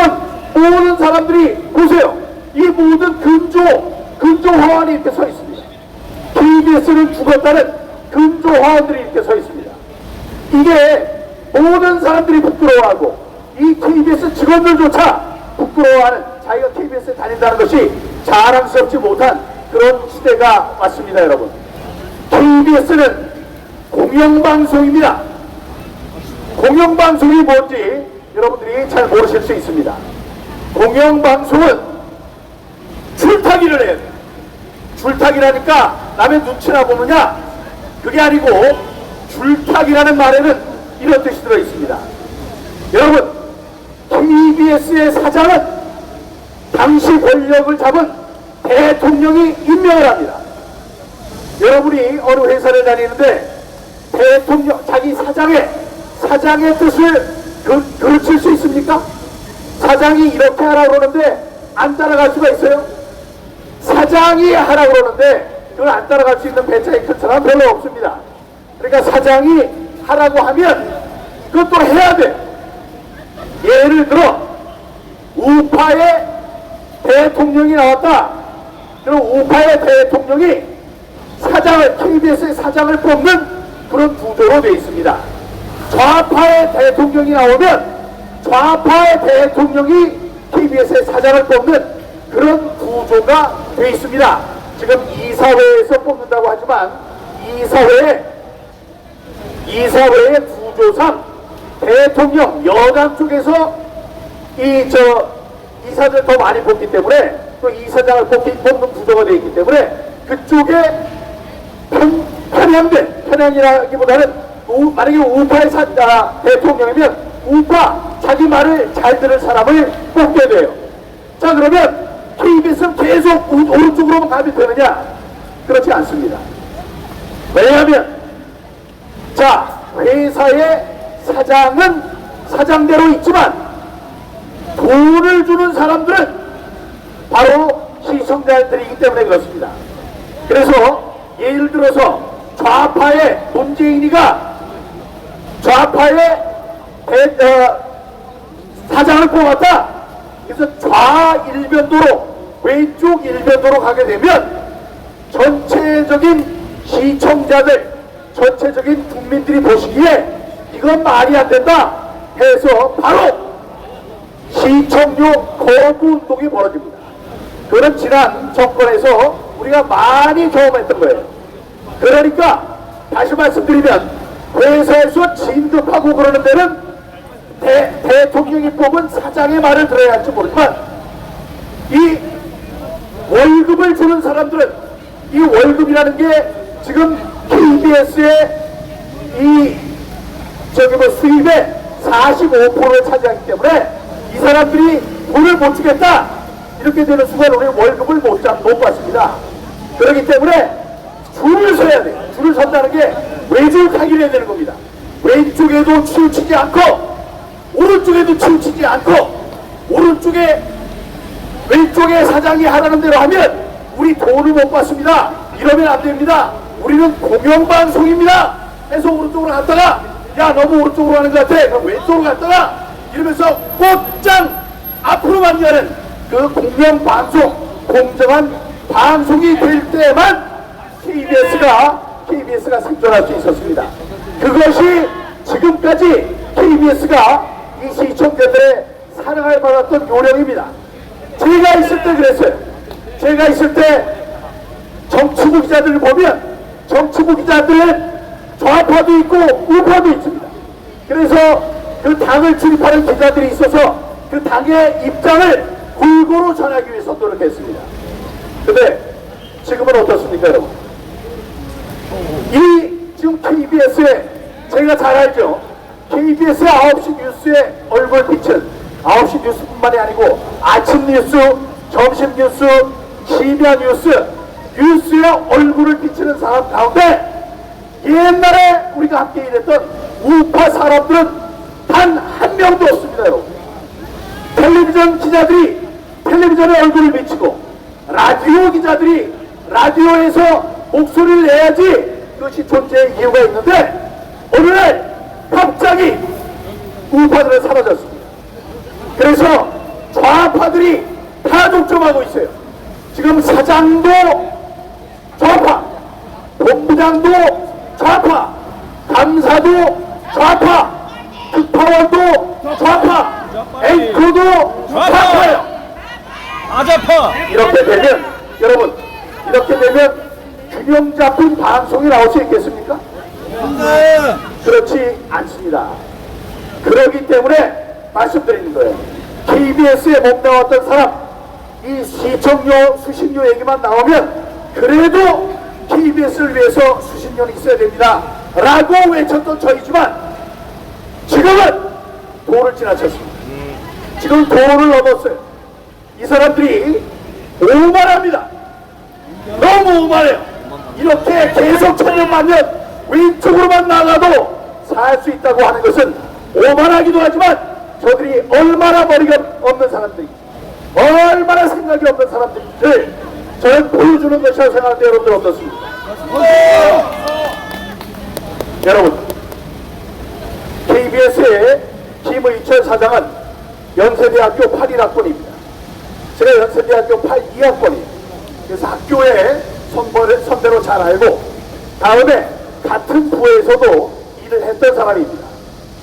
[SPEAKER 2] 모든 사람들이 보세요. 이 모든 근조 화환이 이렇게 서 있습니다. KBS는 죽었다는 근조 화환들이 이렇게 서 있습니다. 이게 모든 사람들이 부끄러워하고 이 KBS 직원들조차 부끄러워하는 자기가 KBS에 다닌다는 것이 자랑스럽지 못한 그런 시대가 왔습니다, 여러분. KBS는 공영방송입니다. 공영방송이 뭔지 여러분들이 잘 모르실 수 있습니다. 공영방송은 줄타기를 해야 돼요. 줄타기라니까 남의 눈치나 보느냐? 그게 아니고 줄타기라는 말에는 이런 뜻이 들어 있습니다. 여러분, KBS의 사장은 당시 권력을 잡은 대통령이 임명을 합니다. 여러분이 어느 회사를 다니는데 대통령, 자기 사장의 뜻을 그르칠 수 있습니까? 사장이 이렇게 하라고 그러는데 안 따라갈 수가 있어요? 사장이 하라고 그러는데 그걸 안 따라갈 수 있는 배짱이 큰 사람은 별로 없습니다. 그러니까 사장이 하라고 하면 그것도 해야 돼. 예를 들어 우파의 대통령이 나왔다. 그럼 우파의 대통령이 KBS의 사장을 뽑는 그런 구조로 되어 있습니다. 좌파의 대통령이 나오면 좌파의 대통령이 KBS의 사장을 뽑는 그런 구조가 되어 있습니다. 지금 이사회에서 뽑는다고 하지만 이사회의 구조상 대통령 여당 쪽에서 이사들 더 많이 뽑기 때문에 또 이사장을 뽑는 구조가 되어 있기 때문에 그쪽에 편향이라기보다는 만약에 우파의 대통령이면 우파 자기 말을 잘 들을 사람을 뽑게 돼요. 자, 그러면 KBS는 계속 오른쪽으로만 가면 되느냐? 그렇지 않습니다. 왜냐하면 회사의 사장은 사장대로 있지만 돈을 주는 사람들은 바로 시청자들이기 때문에 그렇습니다. 그래서 예를 들어서 좌파의 문재인이가 좌파의 사장을 뽑았다. 그래서 좌일변도로 왼쪽 일변도로 가게 되면 전체적인 시청자들, 전체적인 국민들이 보시기에 이건 말이 안 된다 해서 바로 시청료 거부 운동이 벌어집니다. 그건 지난 정권에서 우리가 많이 경험했던 거예요. 그러니까 다시 말씀드리면 회사에서 진급하고 그러는 데는 대통령이 뽑은 사장의 말을 들어야 할지 모르지만 이 월급을 주는 사람들은 이 월급이라는 게 지금 KBS의 수입의 45%를 차지하기 때문에 이 사람들이 돈을 못 주겠다 이렇게 되는 순간 우리 월급을 못 받습니다. 그렇기 때문에 줄을 서야 돼요. 줄을 선다는 게 외줄타기를 해야 되는 겁니다. 왼쪽에도 치우치지 않고 오른쪽에도 치우치지 않고 왼쪽에 사장이 하라는 대로 하면 우리 돈을 못 받습니다. 이러면 안 됩니다. 우리는 공영방송입니다 해서 오른쪽으로 갔다가 야 너무 오른쪽으로 가는 것 같아 그럼 왼쪽으로 갔다가 이러면서 곧장 앞으로만 가는 그 공영방송 공정한 방송이 될 때만 KBS가 생존할 수 있었습니다. 그것이 지금까지 KBS가 이 시청자들의 사랑을 받았던 요령입니다. 제가 있을 때 그랬어요. 제가 있을 때 정치부 기자들을 보면 정치부 기자들은 좌파도 있고 우파도 있습니다. 그래서 그 당을 출입하는 기자들이 있어서 그 당의 입장을 골고루 전하기 위해서 노력했습니다. 근데 지금은 어떻습니까, 여러분? 지금 KBS에 제가 잘 알죠. KBS 9시 뉴스의 얼굴 빛은 9시 뉴스뿐만이 아니고 아침 뉴스, 점심 뉴스, 심야 뉴스, 뉴스에 얼굴을 비치는 사람 가운데 옛날에 우리가 함께 일했던 우파 사람들은 단 한 명도 없습니다. 여러분. 텔레비전 기자들이 텔레비전에 얼굴을 비치고 라디오 기자들이 라디오에서 목소리를 내야지 그것이 존재의 이유가 있는데 어느 날 갑자기 우파들은 사라졌습니다. 그래서 좌파들이 다 독점하고 있어요. 지금 사장도 좌파, 본부장도 좌파, 감사도 좌파, 특파원도 좌파, 앵커도 좌파예요.
[SPEAKER 5] 아자파.
[SPEAKER 2] 이렇게 되면 여러분, 이렇게 되면 균형 잡힌 방송이 나올 수 있겠습니까? 그렇지 않습니다. 그렇기 때문에 말씀드리는 거예요. KBS에 몸담았던 사람, 이 시청료, 수신료 얘기만 나오면 그래도 KBS를 위해서 수신료는 있어야 됩니다 라고 외쳤던 저희지만 지금은 도를 지나쳤습니다. 지금 도를 넘었어요. 이 사람들이 오만합니다. 너무 오만해요. 이렇게 계속 천년만년 왼쪽으로만 나가도 살 수 있다고 하는 것은 오만하기도 하지만 저들이 얼마나 머리가 없는 사람들이, 얼마나 생각이 없는 사람들인지를 저는 보여주는 것이라고 생각하는데 여러분들 어떻습니까? 여러분, KBS의 김의철 사장은 연세대학교 81학번입니다. 제가 연세대학교 82학번이에요. 그래서 학교에 선배로 잘 알고 다음에 같은 부에서도 일을 했던 사람입니다.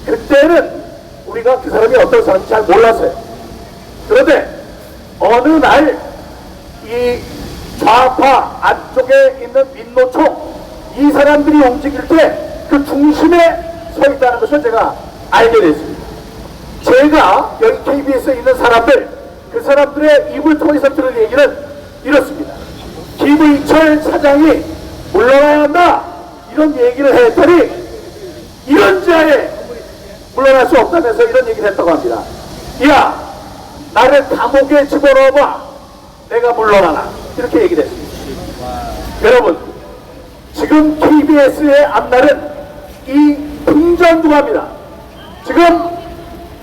[SPEAKER 2] 그때는 우리가 그 사람이 어떤 사람인지 잘 몰랐어요. 그런데 어느 날 이 좌파 안쪽에 있는 민노총 이 사람들이 움직일 때 그 중심에 서 있다는 것을 제가 알게 됐습니다. 제가 여기 KBS에 있는 사람들, 그 사람들의 입을 통해서 들은 얘기는 이렇습니다. 김의철 사장이 물러나야 한다 이런 얘기를 했더니 이런 자에 물러날 수 없다면서 이런 얘기를 했다고 합니다. 야, 나를 감옥에 집어넣어봐, 내가 물러나라, 이렇게 얘기를 했습니다. 여러분, 지금 KBS의 앞날은 이 풍전등화입니다. 지금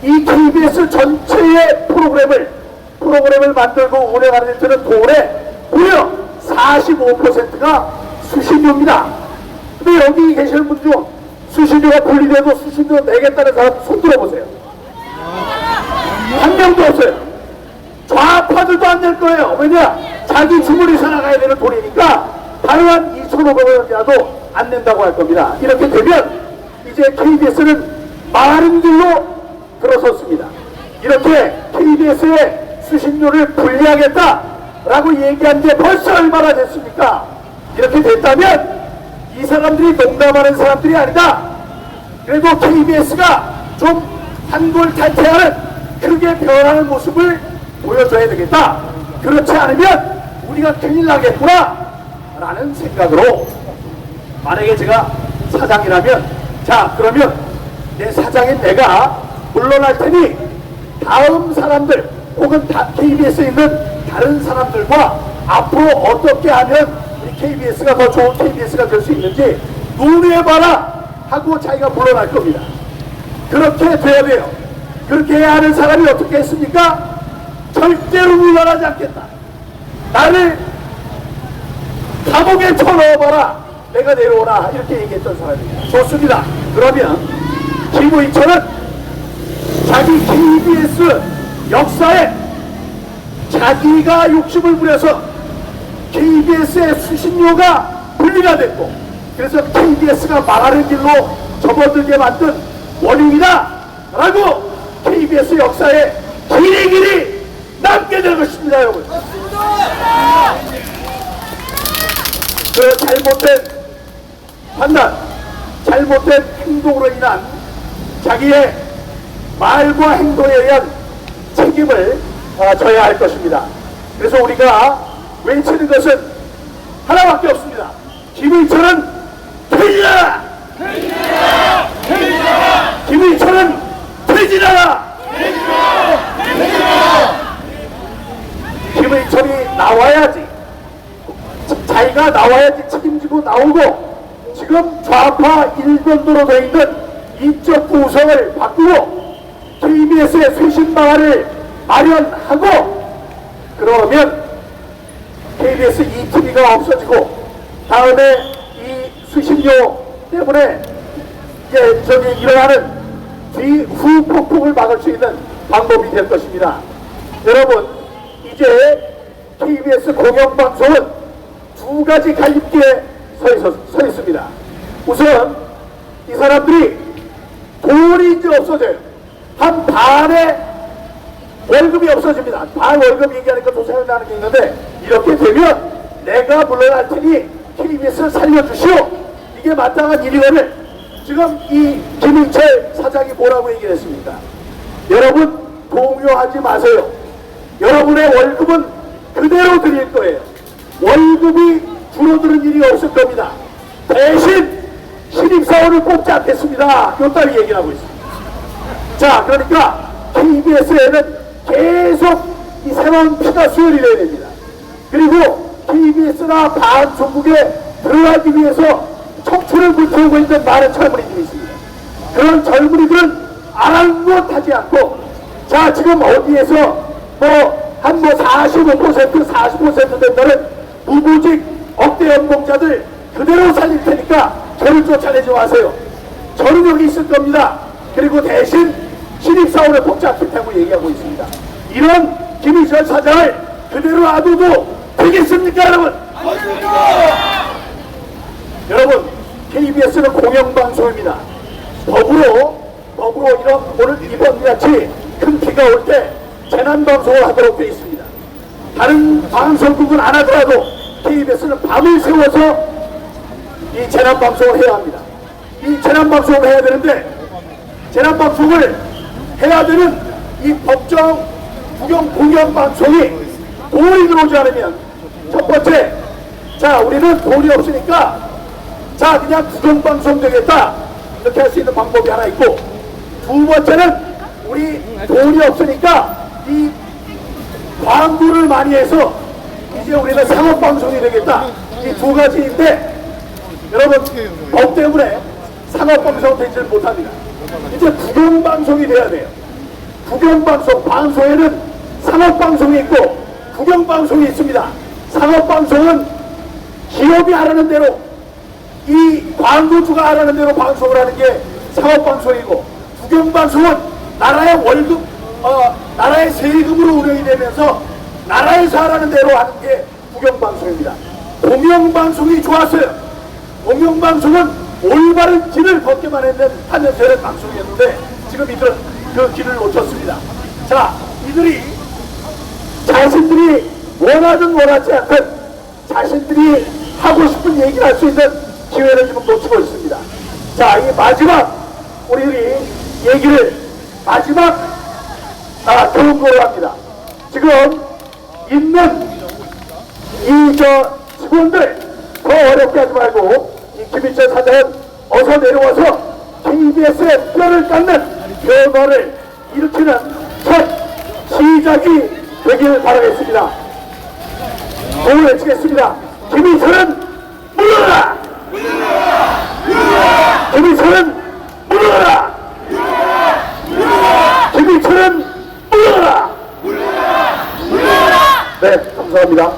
[SPEAKER 2] 이 KBS 전체의 프로그램을 만들고 운영하는 데는 돈의 무려 45%가 수신료입니다. 근데 여기 계시는 분들 중 수신료가 분리돼도 수신료 내겠다는 사람 손 들어보세요. 한 명도 없어요. 좌파들도 안 낼 거예요. 왜냐? 자기 주머니 살아가야 되는 돈이니까 다른 한 2,500원이라도 안 낸다고 할 겁니다. 이렇게 되면 이제 KBS는 마른 길로 들어섰습니다. 이렇게 KBS의 수신료를 분리하겠다라고 얘기한 게 벌써 얼마나 됐습니까? 이렇게 됐다면 이 사람들이 농담하는 사람들이 아니다. 그래도 KBS가 좀 한골탈퇴하는 크게 변하는 모습을 보여줘야 되겠다. 그렇지 않으면 우리가 큰일 나겠구나 라는 생각으로, 만약에 제가 사장이라면, 자 그러면 내 사장인 내가 물러날 테니 다음 사람들 혹은 KBS에 있는 다른 사람들과 앞으로 어떻게 하면 우리 KBS가 더 좋은 KBS가 될 수 있는지 논의해봐라 하고 자기가 물러날 겁니다. 그렇게 돼야 돼요. 그렇게 해야 하는 사람이 어떻게 했습니까? 절대로 물러나지 않겠다. 나를 감옥에 쳐넣어봐라, 내가 내려오라, 이렇게 얘기했던 사람입니다. 좋습니다. 그러면 김의철은 자기 KBS 역사에 자기가 욕심을 부려서 KBS의 수신료가 분리가 됐고, 그래서 KBS가 망하는 길로 접어들게 만든 원인이다 라고 KBS 역사에 길이길이 남게 될 것입니다. 여러분, 그 잘못된 판단, 잘못된 행동으로 인한 자기의 말과 행동에 의한 책임을 져야 할 것입니다. 그래서 우리가 외치는 것은 하나밖에 없습니다. 김의철은 퇴진하라! 퇴진하라! 퇴진하라! 김의철은 퇴진하라! 퇴진하라! 자기가 나와야지 책임지고 나오고 지금 좌파 일변도로 되어 있는 인적 구성을 바꾸고 KBS의 쇄신 방안을 마련하고 그러면 KBS ETV가 없어지고 다음에 이 수신료 때문에 일어나는 뒤후 폭풍을 막을 수 있는 방법이 될 것입니다. 여러분, 이제 KBS 공영방송은 두 가지 갈림길에 서 있습니다. 우선 이 사람들이 돈이 이제 없어져요. 한 반의 월급이 없어집니다. 반 월급 얘기하니까 또 생각나는 게 있는데 이렇게 되면 내가 물러날 테니 KBS를 살려주시오. 이게 마땅한 일이거늘 지금 이 김인철 사장이 뭐라고 얘기를 했습니까? 여러분 동요하지 마세요. 여러분의 월급은 그대로 드릴 거예요. 월급이 줄어드는 일이 없을 겁니다. 대신 신입사원을 뽑지 않겠습니다. 요 따위 얘기를 하고 있습니다. 자, 그러니까 KBS에는 계속 이 새로운 피가 수혈이 돼야 됩니다. 그리고 KBS나 방송국에 들어가기 위해서 청춘을 불태우고 있는 많은 젊은이들이 있습니다. 그런 젊은이들은 아랑곳하지 않고 자, 지금 어디에서 한 45%, 40% 된다는 무보직 억대 연봉자들 그대로 살릴 테니까 저를 쫓아내지 마세요. 저는 여기 있을 겁니다. 그리고 대신 신입사원을 뽑지 않겠다고 얘기하고 있습니다. 이런 김인철 사장을 그대로 놔둬도 되겠습니까, 여러분? 여러분, KBS는 공영방송입니다. 법으로 이번 같이 큰 비가 올 때 재난방송을 하도록 되어 있습니다. 다른 방송국은 안 하더라도 KBS는 밤을 새워서 이 재난방송을 해야 합니다. 이 재난방송을 해야 되는데 재난방송을 해야 되는 이 법정 공영방송이 돈이 들어오지 않으면 첫 번째, 자, 우리는 돈이 없으니까 자, 그냥 구경방송 되겠다 이렇게 할 수 있는 방법이 하나 있고, 두 번째는 우리 돈이 없으니까 이 광고를 많이 해서 이제 우리는 상업방송이 되겠다. 이 두 가지인데 여러분 법 때문에 상업방송 되지를 못합니다. 이제 구경방송이 돼야 돼요. 구경방송, 방송에는 상업방송이 있고 구경방송이 있습니다. 상업방송은 기업이 하라는 대로 이 광고주가 하라는 대로 방송을 하는 게 상업방송이고, 구경방송은 나라의 월급, 나라의 세금으로 운영이 되면서 나라에서 하라는 대로 하는 게 구경방송입니다. 공영방송이 좋았어요. 공영방송은 올바른 길을 걷기만 하면 되는 방송이었는데 지금 이들은 그 길을 놓쳤습니다. 자, 이들이 자신들이 원하든 원하지 않든 자신들이 하고 싶은 얘기를 할 수 있는 기회를 지금 놓치고 있습니다. 자, 이 마지막 우리들이 얘기를 마지막 교훈으로 합니다. 지금 있는 이 직원들 더 어렵게 하지 말고 이 김인철 사장은 어서 내려와서 KBS의 뼈를 깎는 변화를 일으키는 첫 시작이 되길 바라겠습니다. 오늘 외치겠습니다. 김인철은 물러라! 김인철은 물러라! 김인철은 물러라! 네, 감사합니다.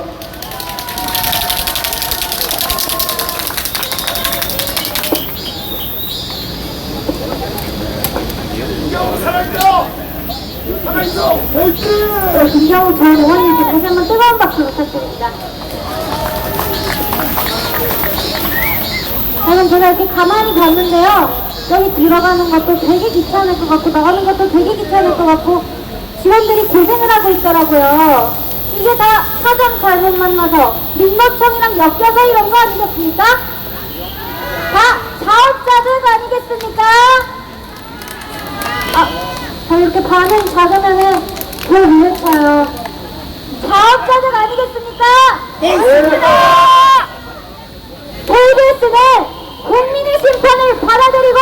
[SPEAKER 1] 김경우 전 의원님께 다시 한번 뜨거운 박수 부탁드립니다. 저는 제가 이렇게 가만히 봤는데요. 여기 들어가는 것도 되게 귀찮을 것 같고 나가는 것도 되게 귀찮을 것 같고 직원들이 고생을 하고 있더라고요. 이게 다 사장 잘못 만나서 민노총이랑 엮여서 이런 거 아니겠습니까? 다 사업자들 아니겠습니까? 저 이렇게 반응 작으면은 더 위해쳐요. 사업자들 아니겠습니까? 맞습니다! KBS는 국민의 심판을 받아들이고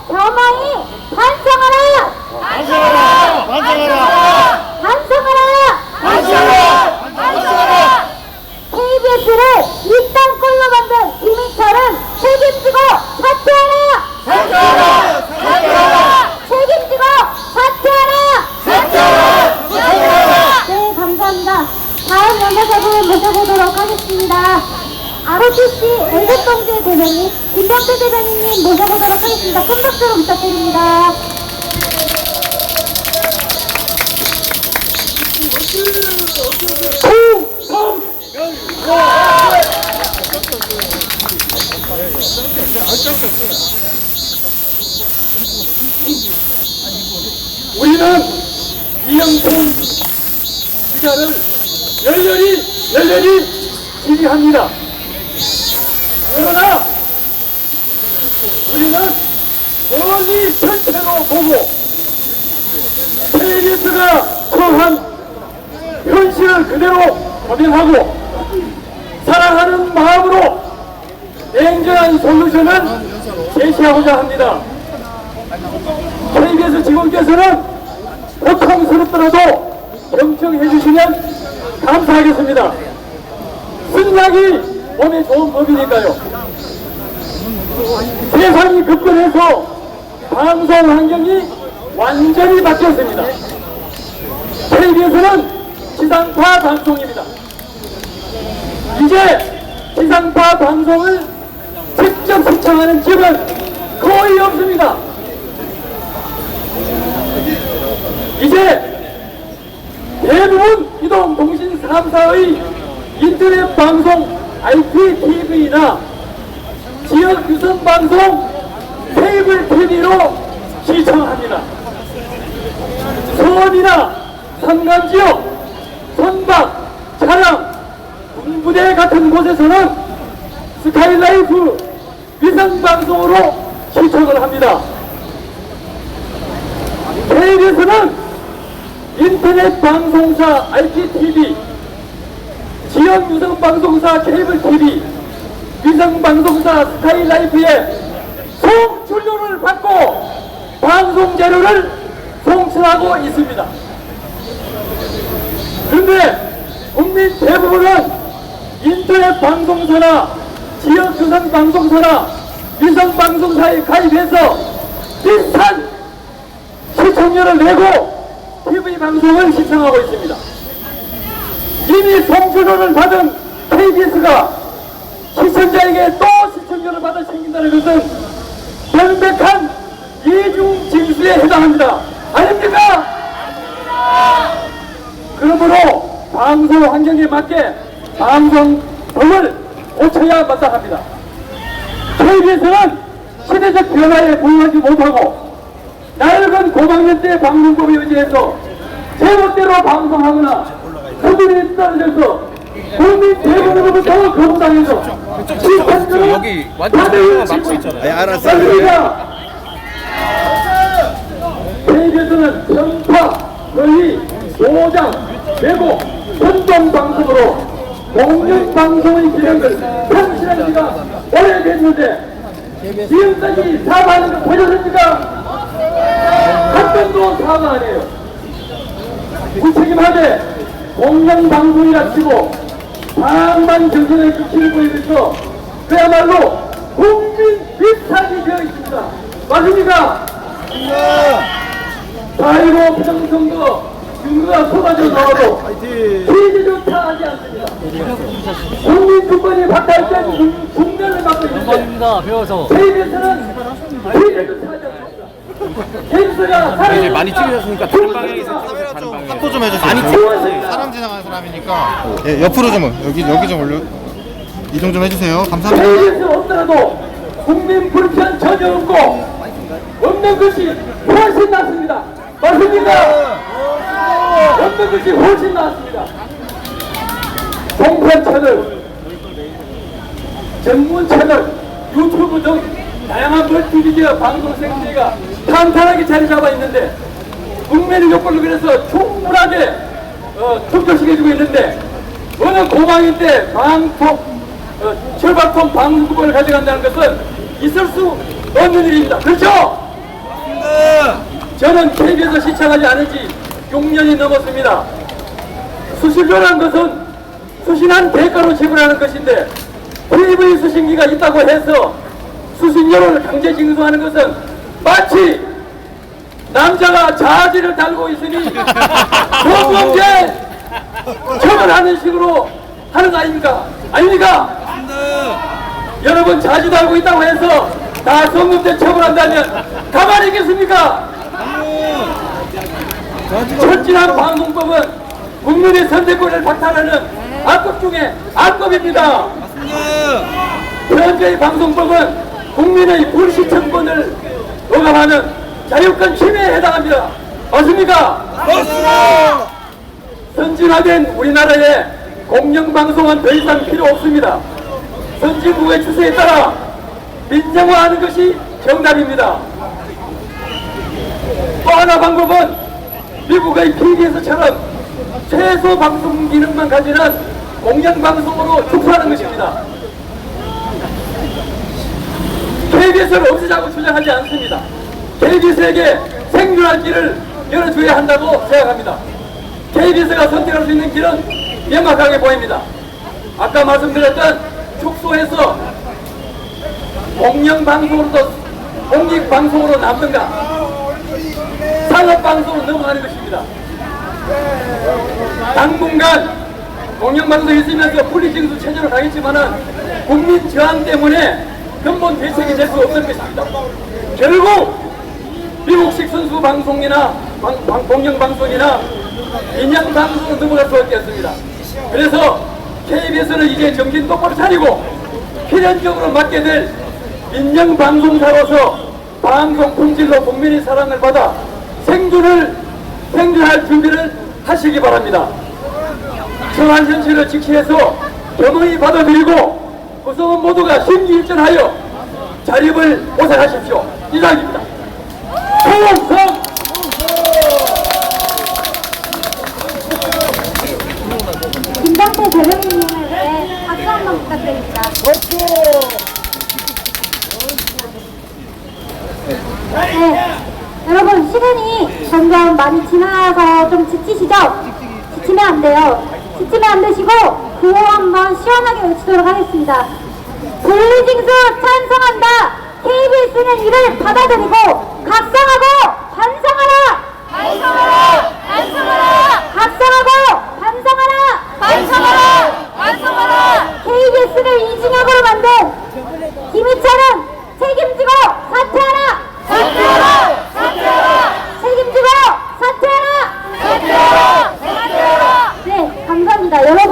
[SPEAKER 1] 겸허히 반성하라! 반성하라! 반성하라! 반성하라! 반성하라! 반성하라! KBS를 이 땅 다음 연설자분 모셔보도록 하겠습니다. ROTC 엘베동재 대변인 김병태 대변인님 모셔보도록 하겠습니다. 큰 박수로 부탁드립니다.
[SPEAKER 2] 우리는 이영춘 기자를 열렬히 지지합니다. 그러나 우리는 멀리 전체로 보고 KBS가 처한 현실을 그대로 고민하고 사랑하는 마음으로 냉정한 솔루션을 제시하고자 합니다. KBS 직원께서는 고통스럽더라도 경청해 주시면 감사하겠습니다. 쓴약이 몸에 좋은 법이니까요. 세상이 급변해서 방송 환경이 완전히 바뀌었습니다. KBS는 지상파 방송입니다. 이제 지상파 방송을 직접 시청하는 집은 거의 없습니다. 이제 대부분 이동통신 3사의 인터넷 방송 IPTV나 지역 유선 방송 케이블 TV로 시청합니다. 서원이나 산간지역, 선박, 차량, 군부대 같은 곳에서는 스카이라이프 위성방송으로 시청을 합니다. KBS는 인터넷 방송사 IPTV, 지역 유성 방송사 케이블 TV, 위성 방송사 스카이라이프의 송출료를 받고 방송 자료를 송출하고 있습니다. 그런데 국민 대부분은 인터넷 방송사나 지역 유성 방송사나 위성 방송사에 가입해서 비슷한 시청료를 내고 TV 방송을 시청하고 있습니다. 이미 송출료를 받은 KBS가 시청자에게 또 시청료를 받아 챙긴다는 것은 명백한 이중 징수에 해당합니다. 아닙니까? 그러므로 방송 환경에 맞게 방송법을 고쳐야 마땅합니다. KBS는 시대적 변화에 부응하지 못하고 낡은 고학년 때 방송법에 의지해서 제멋대로 방송하거나 수준에 떨어져서 국민 대부분으로부터 거부당해서 시청자는
[SPEAKER 5] 여기 완전 막고 있잖아요.
[SPEAKER 2] 알았습니다. KBS는 편파, 권리, 노장, 왜곡, 선동 방송으로 공영방송의 기능을 현실한 지가 오래됐는데 지금까지 사과하는 거 보셨습니까? 한 번도 사과 안 해요. 무책임하게 공영방송이라 치고 방만 정선에 그치는 거에 비해서 그야말로 국민 비슷하게 되어 있습니다. 맞습니까? 4.15 부정선거 윤거가 쏟아져 나와도 피해조차 하지 않습니다. 국민 주권이 박탈 때 국면을 맡고 있는데
[SPEAKER 5] 배워서
[SPEAKER 2] KBS는 피해조차 하지 않습니다. KBS가
[SPEAKER 5] 이제 많이 찍으셨으니까 다른 방향에서 찍으세요. 다른 방향.
[SPEAKER 6] 확보 좀 해주세요.
[SPEAKER 5] 많이 찍으세요.
[SPEAKER 6] 사람 지나가는 사람이니까. 예, 옆으로 좀 여기 좀 올려. 이동 좀 해주세요. 감사합니다.
[SPEAKER 2] KBS 없더라도 국민 불편 전혀 없고 없는 것이 훨씬 낫습니다. 맞습니까? 없는 것이 훨씬 낫습니다. 종편 채널, 전문 채널, 유튜브 등 다양한 멀티미디어 방송 생태계가 탄탄하게 자리 잡아 있는데 국민의 욕구를 위해서 충분하게 충족시켜주고 있는데 어느 고방인 때 철밥통 방송국을 가져간다는 것은 있을 수 없는 일입니다. 그렇죠? 저는 KBS에서 시청하지 않은 지 6년이 넘었습니다. 수신료라는 것은 수신한 대가로 지불하는 것인데 TV 수신기가 있다고 해서 수신료를 강제 징수하는 것은 마치 남자가 자지를 달고 있으니 성범죄 처벌하는
[SPEAKER 7] 하는 식으로 하는 거 아닙니까? 아닙니까? 여러분 자지도 알고 있다고 해서 다 성범죄 처벌한다면 가만히 있겠습니까? 철진한 방송법은 국민의 선택권을 박탈하는 악법 중에 악법입니다. 현재의 방송법은 국민의 불시청권을 억압하는 자유권 침해에 해당합니다. 맞습니까? 맞습니다. 선진화된 우리나라에 공영방송은 더 이상 필요 없습니다. 선진국의 추세에 따라 민영화하는 것이 정답입니다. 또 하나 방법은 미국의 PBS처럼 최소 방송 기능만 가지는 공영방송으로 축소하는 것입니다. KBS를 없애자고 주장하지 않습니다. KBS에게 생존할 길을 열어줘야 한다고 생각합니다. KBS가 선택할 수 있는 길은 명확하게 보입니다. 아까 말씀드렸던 축소해서 공영방송으로 남든가 산업방송으로 넘어가는 것입니다. 당분간 공영방송이 있으면서 분리징수 체제로 가겠지만은 국민 저항 때문에 근본 대책이 될 수 없는 것입니다. 결국 미국식 선수 방송이나 공영방송이나 인양방송으로 넘어갈 수밖에 없습니다. 그래서 KBS는 이제 정신 똑바로 차리고 필연적으로 맡게 될 민영방송사로서 방송 품질로 국민의 사랑을 받아 생존할 준비를 하시기 바랍니다. 처한 현실을 직시해서 겸허히 받아들이고 구성원 모두가 심기일전하여 자립을 모색하십시오. 이상입니다. 충성!
[SPEAKER 1] 김정태 대변인님을 위해 박수 한번 부탁드립니다. 네, 여러분 시간이 점점 많이 지나서 좀 지치시죠? 지치면 안 돼요. 지치면 안 되시고 구호 한번 시원하게 외치도록 하겠습니다. 분리징수 찬성한다. KBS는 이를 받아들이고 각성하고 반성하라. 반성하라. 반성하라. 각성하고 반성하라. 반성하라. 반성하라. KBS를 이중역으로 만든 김희철은 책임지고 사퇴하라. 사퇴하라. 사퇴하라. 책임지고 사퇴하라. 사퇴하라. 사퇴하라. 네, 감사합니다. 여러분,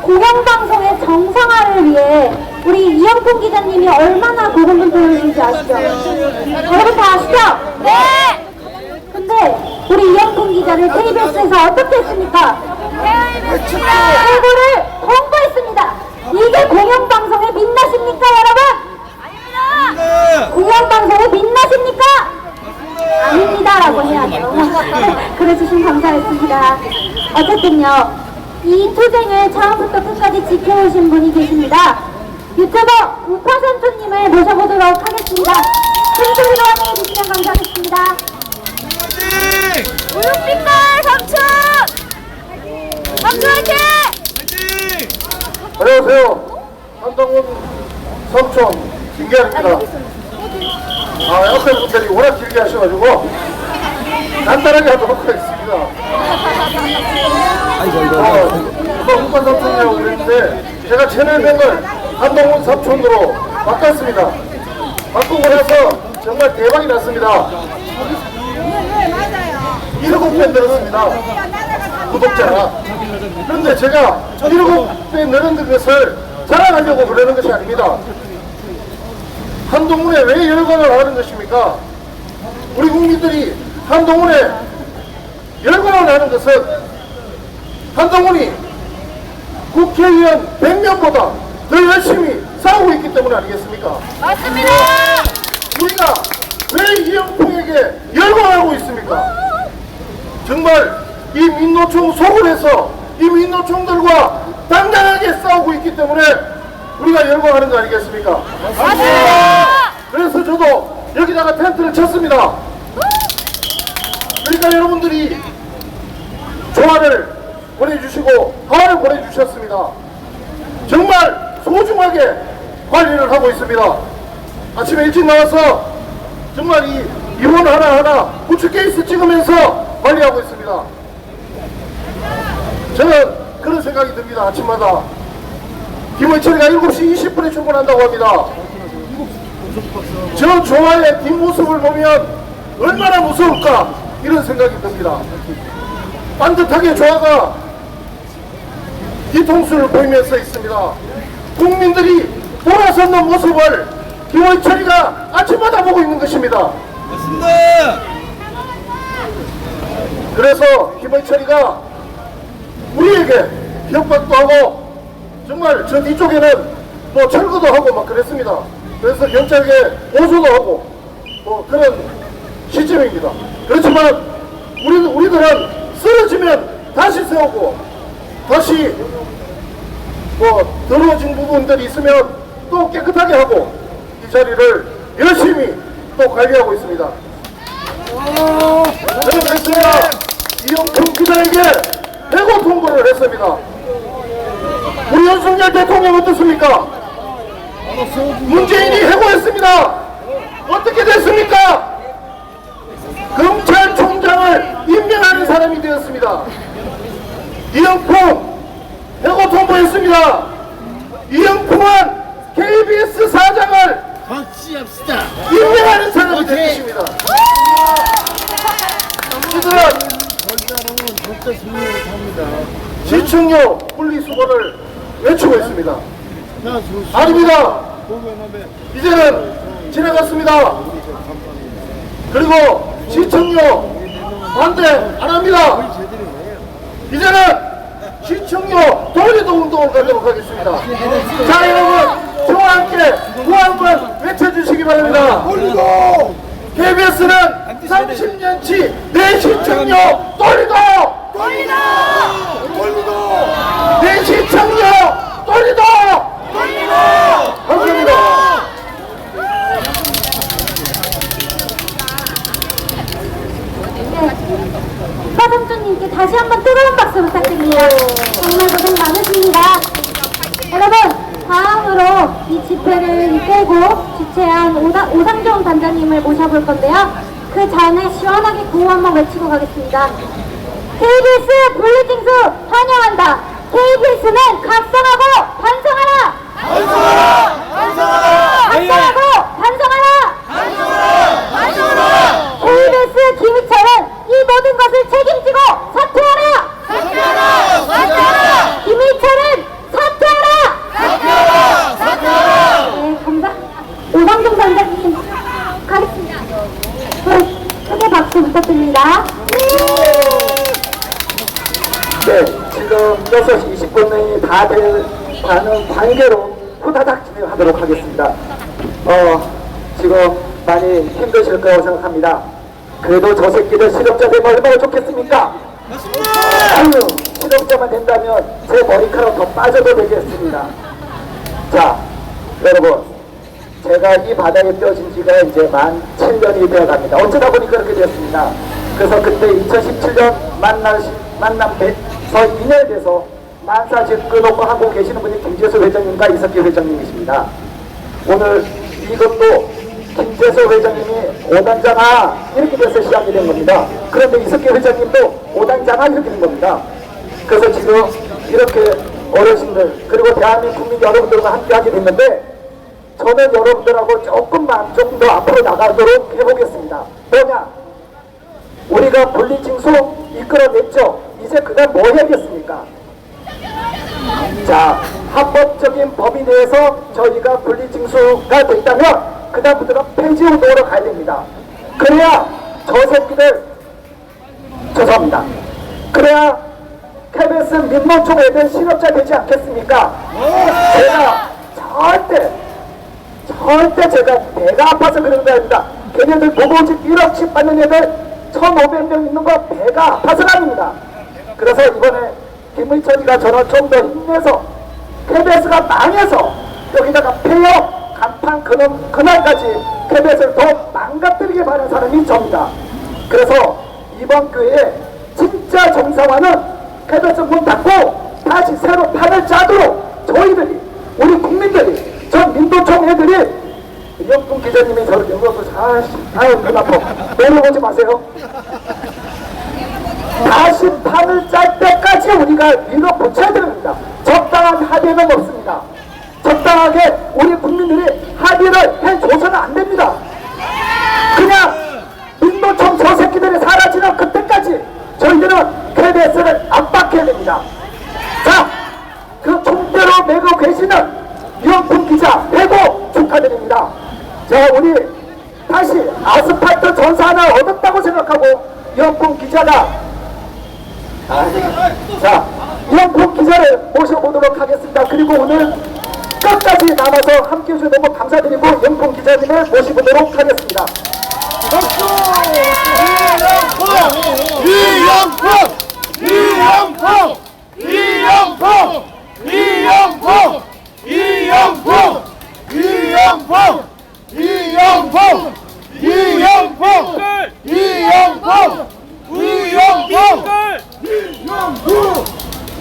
[SPEAKER 1] 공영방송의 정상화를 위해 우리 이영풍 기자님이 얼마나 고군분투했는지 아시죠? 여러분 다 아시죠? 네! 근데 우리 이영풍 기자를 KBS에서 어떻게 했습니까? 최고를 홍보했습니다. 이게 공영방송의 민낯입니까, 여러분? 아닙니다! 공영방송의 민낯입니까? 아닙니다라고 해야죠. 그래주신 감사했습니다. 어쨌든요, 이 투쟁을 처음부터 끝까지 지켜오신 분이 계십니다. 유튜버 우파선초님을 모셔보도록 하겠습니다. 큰 소리로 환영해 주시면 감사하겠습니다. 우육빛깔 삼촌! 삼촌 화이팅!
[SPEAKER 2] 안녕하세요. 한동훈 삼촌 김계환입니다. 옆에 분들이 워낙 길게 하셔가지고 간단하게 하도록 하겠습니다. 한동훈 삼촌이라고 그랬는데 제가 채널명을 한동훈 삼촌으로 바꿨습니다. 바꾸고 나서 정말 대박이 났습니다. 7배 늘었습니다. 구독자가. 그런데 제가 7배 늘은 것을 자랑하려고 그러는 것이 아닙니다. 한동훈에 왜 열광을 하는 것입니까? 우리 국민들이 한동훈에 열광을 하는 것은 한동훈이 국회의원 100명보다 더 열심히 싸우고 있기 때문 아니겠습니까?
[SPEAKER 1] 맞습니다!
[SPEAKER 2] 우리가 왜 이영풍에게 열광하고 있습니까? 정말 이 민노총 속을 해서 이 민노총들과 당당하게 싸우고 있기 때문에 우리가 열광하는 거 아니겠습니까?
[SPEAKER 1] 맞습니다!
[SPEAKER 2] 그래서 저도 여기다가 텐트를 쳤습니다. 그러니까 여러분들이 조화를 보내주시고 하와를 보내주셨습니다. 정말 소중하게 관리를 하고 있습니다. 아침에 일찍 나와서 정말 이 이혼 하나하나 고추 케이스 찍으면서 관리하고 있습니다. 저는 그런 생각 있습니다. 아침마다. 김원철이가 7시 20분에 출근한다고 합니다. 저 조화의 뒷모습을 보면 얼마나 무서울까 이런 생각이 듭니다. 반듯하게 조화가 뒤통수를 보이면서 있습니다. 국민들이 돌아서는 모습을 김원철이가 아침마다 보고 있는 것입니다. 그래서 김원철이가 우리에게 협박도 하고 정말 저 뒤쪽에는 또 철거도 하고 막 그랬습니다. 그래서 경찰에 고소도 하고 뭐 그런 시점입니다. 그렇지만 우리들은 쓰러지면 다시 세우고 다시 뭐 더러워진 부분들이 있으면 또 깨끗하게 하고 이 자리를 열심히 또 관리하고 있습니다. 저는 그랬습니다. 이영표 기자에게 해고 통보를 했습니다. 우리 윤석열 대통령 어떻습니까? 문재인이 해고했습니다. 어떻게 됐습니까? 검찰총장을 임명하는 사람이 되었습니다. 이영풍 해고 통보했습니다. 이영풍은 KBS 사장을 임명하는 사람이 될 것입니다. 이들은 시청료 분리수거를 외치고 있습니다. 아닙니다. 이제는 지나갔습니다. 그리고 시청료 반대 안 합니다. 이제는 시청료 돌리도 운동을 가도록 하겠습니다. 자, 여러분 저와 함께 구호 한번 외쳐주시기 바랍니다. KBS는 30년치 내 시청료 돌리도! 내 시청료 돌리도! 감사합니다.
[SPEAKER 1] 서동주님께 다시 한번 뜨거운 박수 부탁드립니다. 정말 고생 많으십니다. 여러분, 다음으로 이 집회를 이끌고 주최한 오상종 단장님을 모셔볼 건데요. 그 전에 시원하게 구호 한번 외치고 가겠습니다. KBS 분리징수 환영한다. KBS는 각성하고 반성하라. 각성하고 반성하라. KBS 김희철은 이 모든 것을 책임지고 사퇴하라. 김희철은 사퇴하라. 네, 감사. 오상종 단장님 가겠습니다. 크게 박수 부탁드립니다.
[SPEAKER 4] 네, 지금 6시 20분이 다 되는 관계로 후다닥 진행하도록 하겠습니다. 지금 많이 힘드실 거라고 생각합니다. 그래도 저 새끼들 실업자 되면 얼마나 좋겠습니까? 아유, 실업자만 된다면 제 머리카락 더 빠져도 되겠습니다. 자, 여러분, 제가 이 바다에 뛰어진 지가 이제 만 7년이 되어 갑니다. 어쩌다 보니 그렇게 되었습니다. 그래서 그때 2017년 만남에서 인연이 돼서 만사집 끊어놓고 하고 계시는 분이 김재수 회장님과 이석기 회장님이십니다. 오늘 이것도 김재수 회장님이 5단장아 이렇게 돼서 시작이 된 겁니다. 그런데 이석기 회장님도 5단장아 이렇게 된 겁니다. 그래서 지금 이렇게 어르신들 그리고 대한민국 국민 여러분들과 함께 하게 됐는데 저는 여러분들하고 조금 더 앞으로 나가도록 해보겠습니다. 뭐냐? 우리가 분리징수 이끌어냈죠. 이제 그간 뭐 해야겠습니까? 자, 합법적인 법이 내에서 저희가 분리징수가 됐다면 그 다음부터는 폐지 운동으로 가야 됩니다. 그래야 저 새끼들 죄송합니다. 그래야 KBS 민노총 애들 실업자 되지 않겠습니까? 제가 절대 제가 배가 아파서 그런 게 아닙니다. 걔네들 보고직 1억씩 받는 애들 1,500명 있는 거 배가 아파서가 아닙니다. 그래서 이번에 김의철이가 저는 좀 더 힘내서 KBS가 망해서 여기다가 폐업 간판 그날까지 KBS를 더 망가뜨리게 바라는 사람이 접니다. 그래서 이번 기회에 진짜 정상화는 KBS 문 닫고 다시 새로 판을 짜도록 저희들이 우리 국민들이 전 민노총 애들이 이영풍 기자님이 저를 영어로 아유 눈 아파 내려오지 마세요. 다시 판을 짤 때까지 우리가 밀어붙여야 됩니다.
[SPEAKER 2] 적당한 합의는 없습니다. 적당하게 우리 국민들이 합의를 해줘서는 안 됩니다. 그냥 민노총 저 새끼들이 사라지는 그때까지 저희들은 KBS를 압박해야 됩니다. 자, 그 총대로 메고 계시는 유영풍 기자 회고 축하드립니다. 자, 우리 다시 아스팔트 전사 하나 얻었다고 생각하고 유영풍 기자가 자, 유영풍 기자를 모셔보도록 하겠습니다. 그리고 오늘 끝까지 남아서 함께해 주셔서 너무 감사드리고 유영풍 기자님을 모셔보도록 하겠습니다.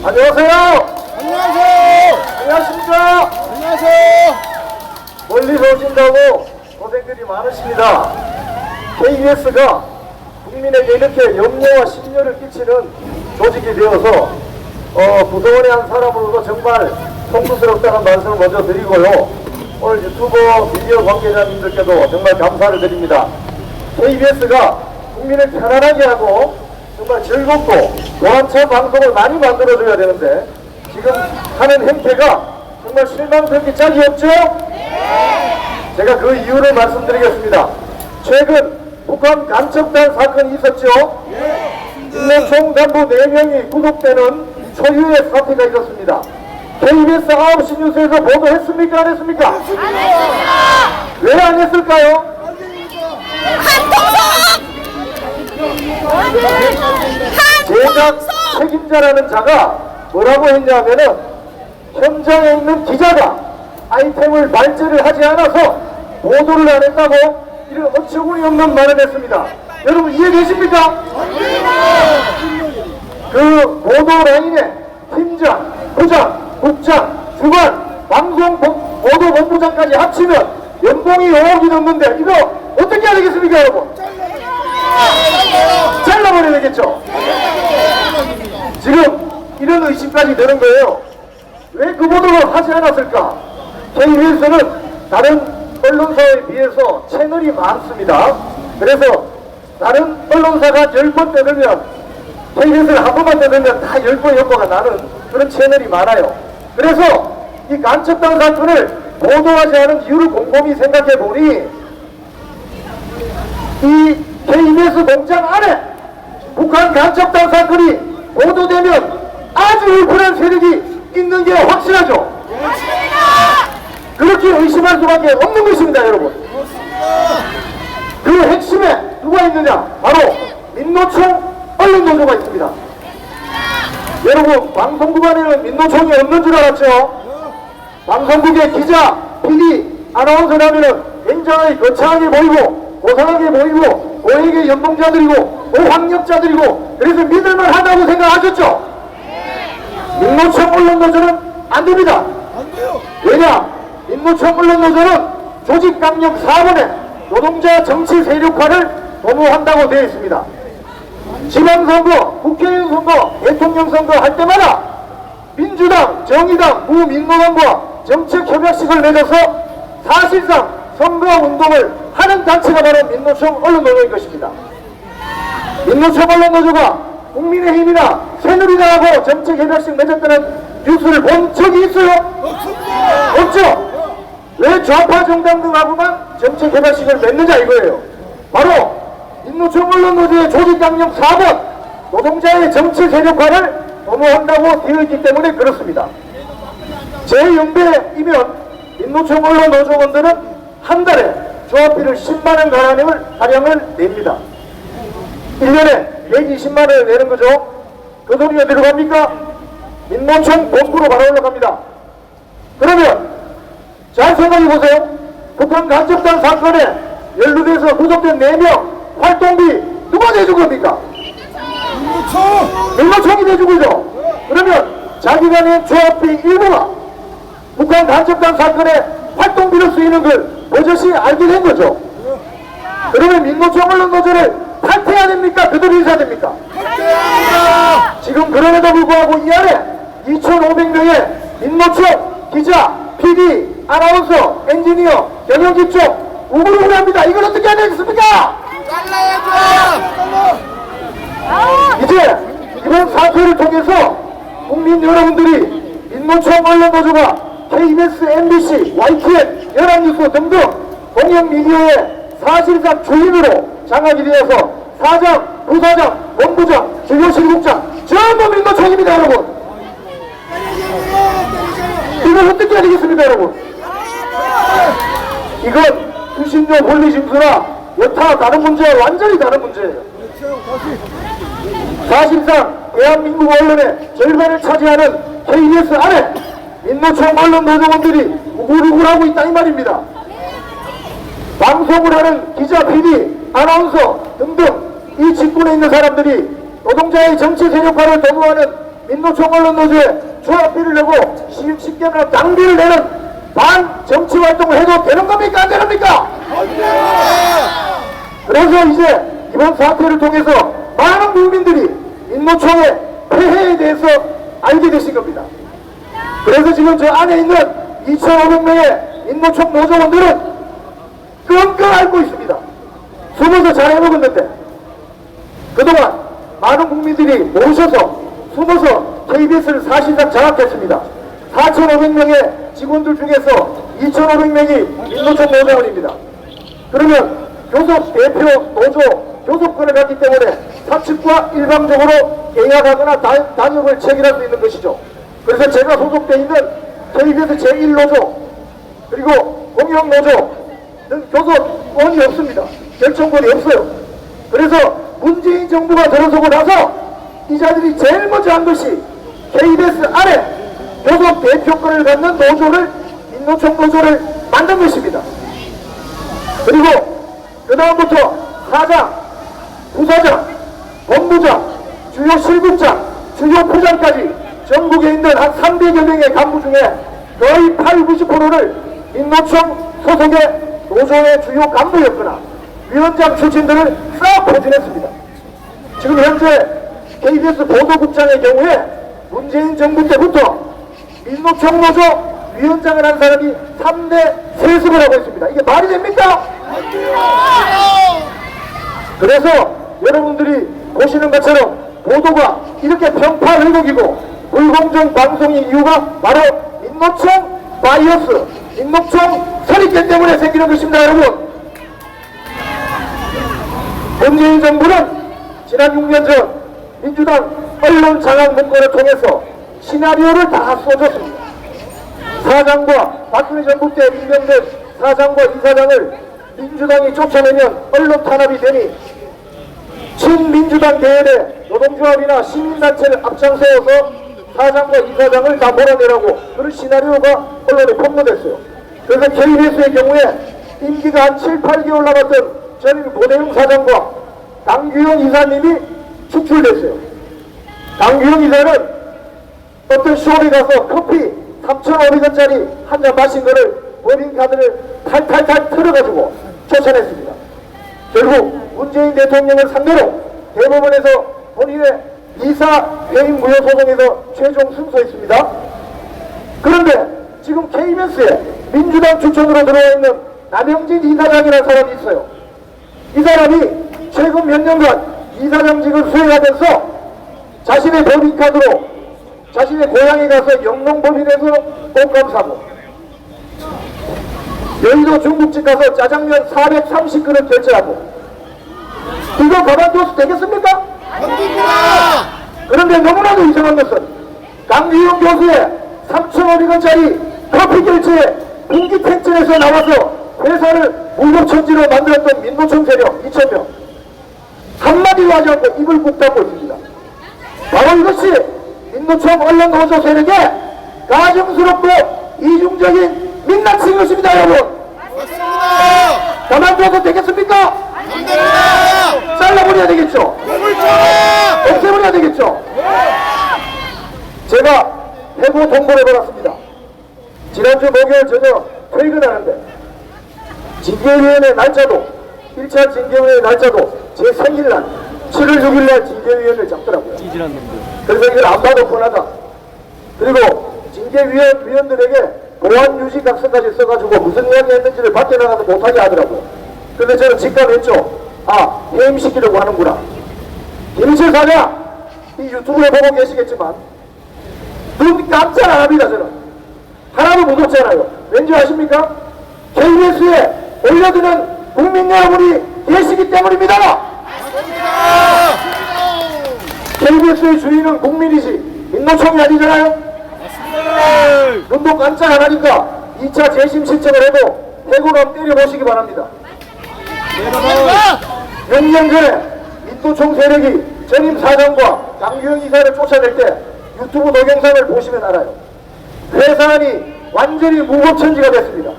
[SPEAKER 2] 안녕하세요. 안녕하십니까. 멀리서 오신다고 고생들이 많으십니다. KBS가 국민에게 이렇게 염려와 심려를 끼치는 조직이 되어서 구성원의 한 사람으로서 정말 송구스럽다는 말씀을 먼저 드리고요. 오늘 유튜브 미디어 관계자님들께도 정말 감사를 드립니다. KBS가 국민을 편안하게 하고 정말 즐겁고 보람찬 방송을 많이 만들어줘야 되는데 지금 하는 행태가 정말 실망스럽기 짝이 없죠? 제가 그 이유를 말씀드리겠습니다. 최근 북한 간첩단 사건이 있었죠? 민노총 간부 4명이 구속되는 초유의 사태가 있었습니다. KBS 9시 뉴스에서 보도했습니까? 안 했습니까? 안 했습니다. 왜 안 했을까요? 제작 책임자라는 자가 뭐라고 했냐면은 현장에 있는 기자가 아이템을 발제를 하지 않아서 보도를 안 했다고 이런 어처구니 없는 말을 했습니다. 여러분 이해되십니까? 그 보도 라인에 팀장, 부장, 국장, 주관, 방송 보도본부장까지 합치면 연봉이 5억이 넘는데 이거 어떻게 해야 되겠습니까, 여러분? 잘라버려야 되겠죠? 지금 이런 의심까지 드는 거예요. 왜 그 보도를 하지 않았을까? KBS는 다른 언론사에 비해서 채널이 많습니다. 그래서 다른 언론사가 10번 떠들면 KBS를 한 번만 떠들면 다 10번 연보가 나는 그런 채널이 많아요. 그래서 이 간첩단 사건을 보도하지 않은 이유를 곰곰이 생각해 보니 이 KBS 공장 안에 북한 간첩단 사건이 보도되면 아주 울분한 세력이 있는 게 확실하죠? 그렇게 의심할 수밖에 없는 것입니다, 여러분. 그 핵심에 누가 있느냐? 바로 민노총 언론노조가 있습니다. 여러분, 방송국 안에는 민노총이 없는 줄 알았죠? 방송국의 기자, PD, 아나운서라면은 굉장히 거창하게 보이고 고상하게 보이고 고액의 연봉자들이고 고학력자들이고 그래서 믿을만 하다고 생각하셨죠? 민노총 언론노조는 안 됩니다. 왜냐? 민노총 언론노조는 조직강력 4번에 노동자 정치 세력화를 도모한다고 되어 있습니다. 지방선거, 국회의원 선거, 대통령 선거 할 때마다 민주당, 정의당, 무민노당과 정책협약식을 맺어서 사실상 선거운동을 하는 단체가 바로 민노총 언론노조인 것입니다. 민노총 언론노조가 국민의힘이나 새누리당하고 정책협약식 맺었다는 뉴스를 본 적이 있어요? 없죠? 왜 좌파 정당 등하고만 정책협약식을 맺느냐 이거예요. 바로 민노총 언론노조의 조직강력 4번 노동자의 정치 세력화를 도모한다고 되어 있기 때문에 그렇습니다. 제0배이면 민노총 언론노조원들은 한 달에 조합비를 10만원 가량을 냅니다. 1년에 120만원을 내는 거죠. 그 돈이 어디로 갑니까? 민노총 본부로 바로 올라갑니다. 그러면 잘 생각해 보세요. 북한 간첩단 사건에 연루돼서 구속된 4명 활동비 누가 내준 겁니까? 민노총이 내준 거죠. 그러면 자기가 낸 조합비 일부가 북한 간첩단 사건에 활동비로 쓰이는 걸 버젓이 알게 된 거죠. 그러면 민노총 언론노조를 탈퇴해야 됩니까? 그대로 있어야 됩니까? 지금 그럼에도 불구하고 이 안에 2,500명의 민노총, 기자, PD, 아나운서, 엔지니어, 경영진 쪽 우글우글합니다. 이걸 어떻게 해야 되겠습니까? 이제 이번 사태를 통해서 국민 여러분들이 민노총 언론노조가 KBS, MBC, YTN, 연합뉴스 등등 공영미디어의 사실상 주인으로 장악이 되어서 사장, 부사장, 본부장, 주요실국장 전부 민노총입니다, 여러분. 이걸 어떻게 해야 되겠습니까, 여러분? 이건 수신료 권리 징수나 여타 다른 문제와 완전히 다른 문제예요. 사실상 대한민국 언론의 절반을 차지하는 KBS 안에 민노총 언론 노조원들이 우글우글하고 있다 이 말입니다. 방송을 하는 기자, PD, 아나운서 등등 이 직군에 있는 사람들이 노동자의 정치 세력화를 도모하는 민노총 언론 노조에 조합비를 내고 쉽게 말하면 낭비를 내는 반 정치 활동을 해도 되는 겁니까? 안 되는 겁니까? 그래서 이제 이번 사태를 통해서 많은 국민들이 민노총의 폐해에 대해서 알게 되신 겁니다. 그래서 지금 저 안에 있는 2,500명의 민노총 노조원들은 끙끙 앓고 있습니다. 숨어서 잘 해먹었는데 그동안 많은 국민들이 모셔서 숨어서 KBS를 사실상 장악했습니다. 4,500명의 직원들 중에서 2,500명이 민노총 노조원입니다. 그러면 교섭 대표 노조 교섭권을 갖기 때문에 사측과 일방적으로 계약하거나 단협을 체결할 수 있는 것이죠. 그래서 제가 소속되어 있는 KBS 제1노조 그리고 공영노조는 교섭권이 없습니다. 결정권이 없어요. 그래서 문재인 정부가 들어서고 나서 이 자들이 제일 먼저 한 것이 KBS 안에 교섭 대표권을 갖는 노조를 민노총 노조를 만든 것입니다. 그리고 그 다음부터 사장, 부사장, 본부장, 주요 실국장, 주요 부장까지 전국에 있는 한 300여 명의 간부 중에 거의 80~90%를 민노총 소속의 노조의 주요 간부였거나 위원장 출신들을 싹 포진했습니다. 지금 현재 KBS 보도국장의 경우에 문재인 정부 때부터 민노총 노조 위원장을 한 사람이 3대 세습을 하고 있습니다. 이게 말이 됩니까? 그래서 여러분들이 보시는 것처럼 보도가 이렇게 편파의혹이고 불공정 방송인 이유가 바로 민노총 바이어스, 민노총 선입견 때문에 생기는 것입니다, 여러분. 문재인 정부는 지난 6년 전 민주당 언론 장악 문건을 통해서 시나리오를 다 써줬습니다. 사장과 박근혜 정부 때 임명된 사장과 이사장을 민주당이 쫓아내면 언론 탄압이 되니 친민주당 계열의 노동조합이나 시민단체를 앞장세워서 사장과 이사장을 다 몰아내라고 그런 시나리오가 언론에 폭로됐어요. 그래서 KBS의 경우에 임기가 한 7~8개월 남았던 전 고대웅 사장과 강규영 이사님이 축출됐어요. 강규영 이사는 어떤 쇼에 가서 커피 3,500원짜리 한 잔 마신 거를 법인카드를 탈탈탈 틀어가지고 쫓아냈습니다. 결국 문재인 대통령을 상대로 대법원에서 본인의 이사 해임 무효 소송에서 최종 승소했습니다. 그런데 지금 KBS에 민주당 추천으로 들어와 있는 남영진 이사장이라는 사람이 있어요. 이 사람이 최근 몇 년간 이사장직을 수행하면서 자신의 법인카드로 자신의 고향에 가서 영농법인에서 꽃감 사고 여의도 중국집 가서 짜장면 430그릇 결제하고 이거 가만둬도 되겠습니까? 그런데 너무나도 이상한 것은 강규영 교수의 3,500원짜리 커피 결제에 분기 탱천에서 나와서 회사를 물복천지로 만들었던 민노총 세력 2,000명 한마디도 하지 않고 입을 꾹 닫고 있습니다. 바로 이것이 민노총 언론 노조 세력의 가증스럽고 이중적인 민낯인 것입니다, 여러분. 맞습니다. 가만둬도 되겠습니까? 안 됩니다. 잘라버려야 되겠죠? 없애버려야 되겠죠? 제가 해고 통보를 받았습니다. 지난주 목요일 저녁 퇴근하는데 징계위원회 날짜도 1차 징계위원회 날짜도 제 생일날 7월 6일날 징계위원회를 잡더라고요. 그래서 이걸 안 봐도 뻔하다. 그리고 이게 위원들에게 보안 유지 각서까지 써가지고 무슨 이야기 했는지를 밖에 나가서 못하게 하더라고요. 근데 저는 직감했죠. 아, 해임시키려고 하는구나. 김실 사장, 이 유튜브에 보고 계시겠지만 눈 깜짝 안 합니다. 저는 하나도 못 없잖아요. 왠지 아십니까? KBS에 올려드는 국민 여러분이 계시기 때문입니다. KBS의 주인은 국민이지 민노총이 아니잖아요. 눈도 깜짝 안 하니까 2차 재심 신청을 해도 해고로 한번 때려보시기 바랍니다. 6년 전에 민노총 세력이 전임 사장과 강규영 이사를 쫓아낼 때 유튜브 동영상을 보시면 알아요. 회사 안이 완전히 무법천지가 됐습니다.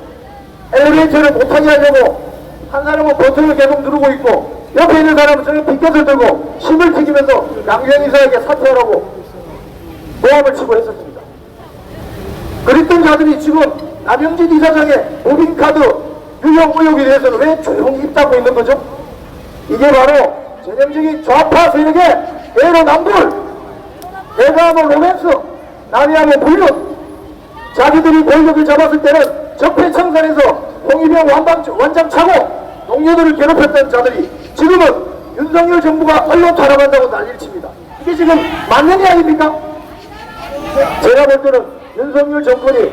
[SPEAKER 2] 엘리베이터를 못하게 하려고 한 사람은 버튼을 계속 누르고 있고 옆에 있는 사람은 저는 빗것을 들고 심을 튀기면서 강규영 이사에게 사퇴하라고 모함을 치고 했었습니다. 그랬던 자들이 지금 남영진 이사장의 법인카드 유용 의혹에 대해서는 왜 조용히 입 닫고 있는 거죠? 이게 바로 전형적인 좌파 세력의 내로남불, 내가 하면 로맨스, 남이 하면 불륜. 자기들이 권력을 잡았을 때는 적폐청산에서 홍위병 완장 차고 동료들을 괴롭혔던 자들이 지금은 윤석열 정부가 언론 탄압한다고 난리를 칩니다. 이게 지금 맞는 이야기입니까? 제가 볼 때는 윤석열 정권이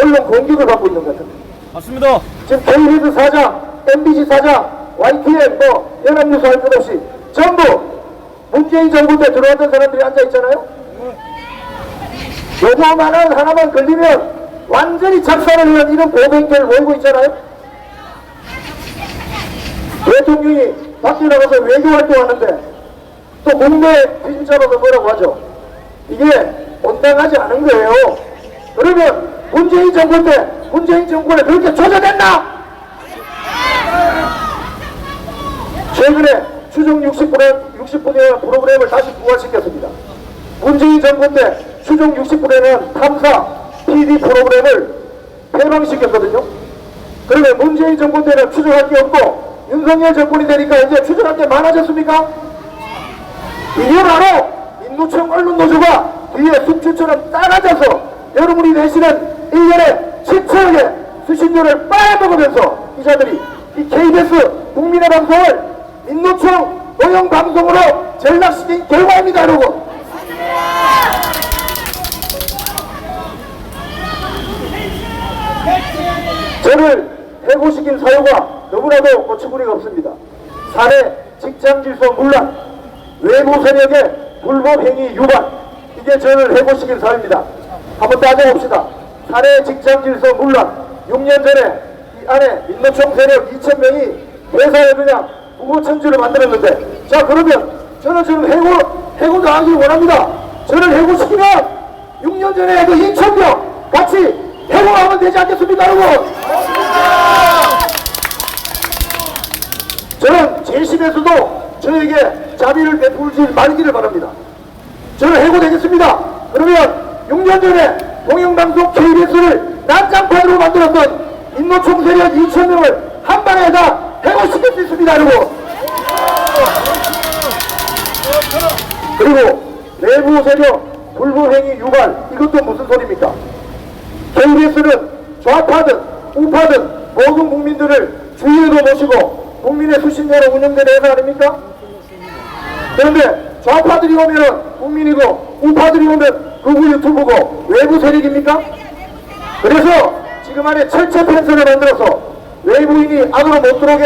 [SPEAKER 2] 언론 공격을 받고 있는 것 같은데.
[SPEAKER 5] 맞습니다.
[SPEAKER 2] 지금 KBS 사장, MBC 사장, YTN, 연합뉴스 할 것 없이 전부 문재인 정부 때 들어왔던 사람들이 앉아있잖아요. 요거만한 하나만 걸리면 완전히 작살을 내는 이런 보도행태를 모이고 있잖아요. 대통령이 밖에 나가서 외교활동하는데 또 국내 비진자로서 뭐라고 하죠. 이게 온당하지 않은 거예요. 그러면 문재인 정권 때 문재인 정권에 그렇게 조져냈나? 최근에 추정 60분의 프로그램을 다시 부활시켰습니다. 문재인 정권 때 추정 60분에는 탐사 PD 프로그램을 폐방시켰거든요. 그러면 문재인 정권 때는 추정할 게 없고 윤석열 정권이 되니까 이제 추정할 게 많아졌습니까? 이게 바로 민노총 언론노조가 뒤에 숙주처럼 따라져서 여러분이 내시는 1년에 7천억의 수신료를 빨아먹으면서 이자들이 이 KBS 국민의 방송을 민노총 노영 방송으로 전락시킨 결과입니다, 여러분. 저를 해고시킨 사유가 너무나도 고치구리가 없습니다. 사내 직장질서 문란, 외부 세력의 불법행위 유발, 이게 저를 해고시킨 사유입니다. 한번 따져봅시다. 사내 직장질서 문란, 6년 전에 이 안에 민노총 세력 2,000명이 회사에 그냥 무고천지를 만들었는데, 자 그러면 저는 지금 해고도 하길 원합니다. 저를 해고시키면 6년 전에 그 2,000명 같이 해고하면 되지 않겠습니까, 여러분? 저는 재심에서도 저에게 자비를 베풀지 말기를 바랍니다. 저는 해고되겠습니다. 그러면 6년 전에 공영방송 KBS를 난장판으로 만들었던 민노총 세력 2,000명을 한 방에 다 해고시킬 수 있습니다, 여러분. 그리고 내부 세력 불법행위 유발, 이것도 무슨 소리입니까? KBS는 좌파든 우파든 모든 국민들을 주위에도 모시고 국민의 수신료로 운영되는 회사 아닙니까? 그런데 좌파들이 오면은 국민이고 우파들이 오면 극우 유튜브고 외부 세력입니까? 그래서 지금 안에 철제 펜스를 만들어서 외부인이 안으로 못 들어오게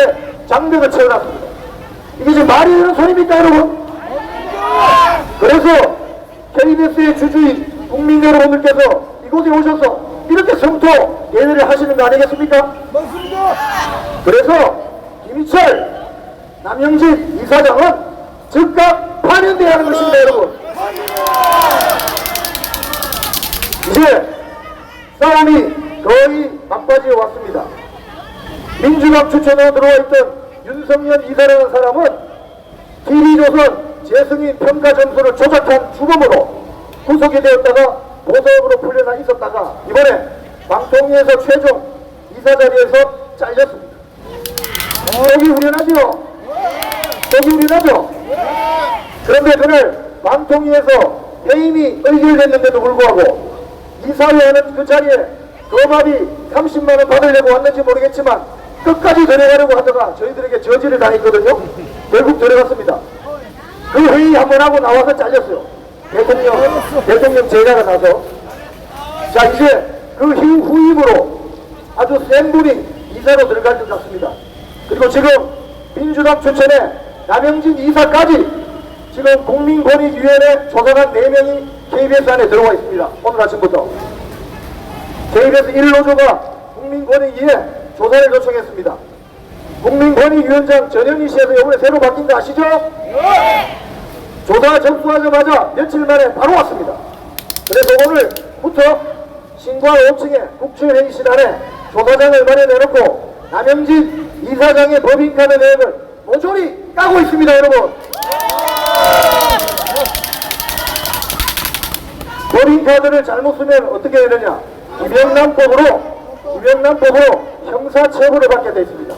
[SPEAKER 2] 장벽을 채워놨습니다. 이게 지금 말이 되는 소리입니까, 여러분? 그래서 KBS의 주주인 국민 여러분들께서 이곳에 오셔서 이렇게 성토 예외를 하시는 거 아니겠습니까? 맞습니다. 그래서 김희철, 남영진 이사장은 즉각 파면돼야 하는 것입니다, 여러분. 이제 싸움이 거의 막바지에 왔습니다. 민주당 추천으로 들어와 있던 윤석열 이사라는 사람은 TV조선 재승인 평가 점수를 조작한 주범으로 구속이 되었다가 보석으로 풀려나 있었다가 이번에 방통위에서 최종 이사 자리에서 잘렸습니다. 속이 후련하죠? 속이 후련하죠? 그런데 그날 방통위에서 해임이 의결됐는데도 불구하고 이사회하는 그 자리에 거마비 30만 원 받으려고 왔는지 모르겠지만 끝까지 데려가려고 하다가 저희들에게 저지를 당했거든요. 결국 데려갔습니다. 그 회의 한번 하고 나와서 잘렸어요. 대통령 제자가 나서. 자, 이제 그 후임으로 아주 센 분이 이사로 들어갈 것 같습니다. 그리고 지금 민주당 추천에 남영진 이사까지 지금 국민권익위원회 조사관 4명이 KBS 안에 들어와 있습니다. 오늘 아침부터. KBS 1노조가 국민권익위에 조사를 요청했습니다. 국민권익위원장 전현희 씨에서 이번에 새로 바뀐 거 아시죠? 네! 조사 접수하자마자 며칠 만에 바로 왔습니다. 그래서 오늘부터 신과 5층에 국회의실 안에 조사장을 마련해놓고 남영진 이사장의 법인카드 내역을 모조리 까고 있습니다, 여러분. 법인카드를 잘못 쓰면 어떻게 되느냐? 김영란법으로 형사처벌을 받게 되어 있습니다.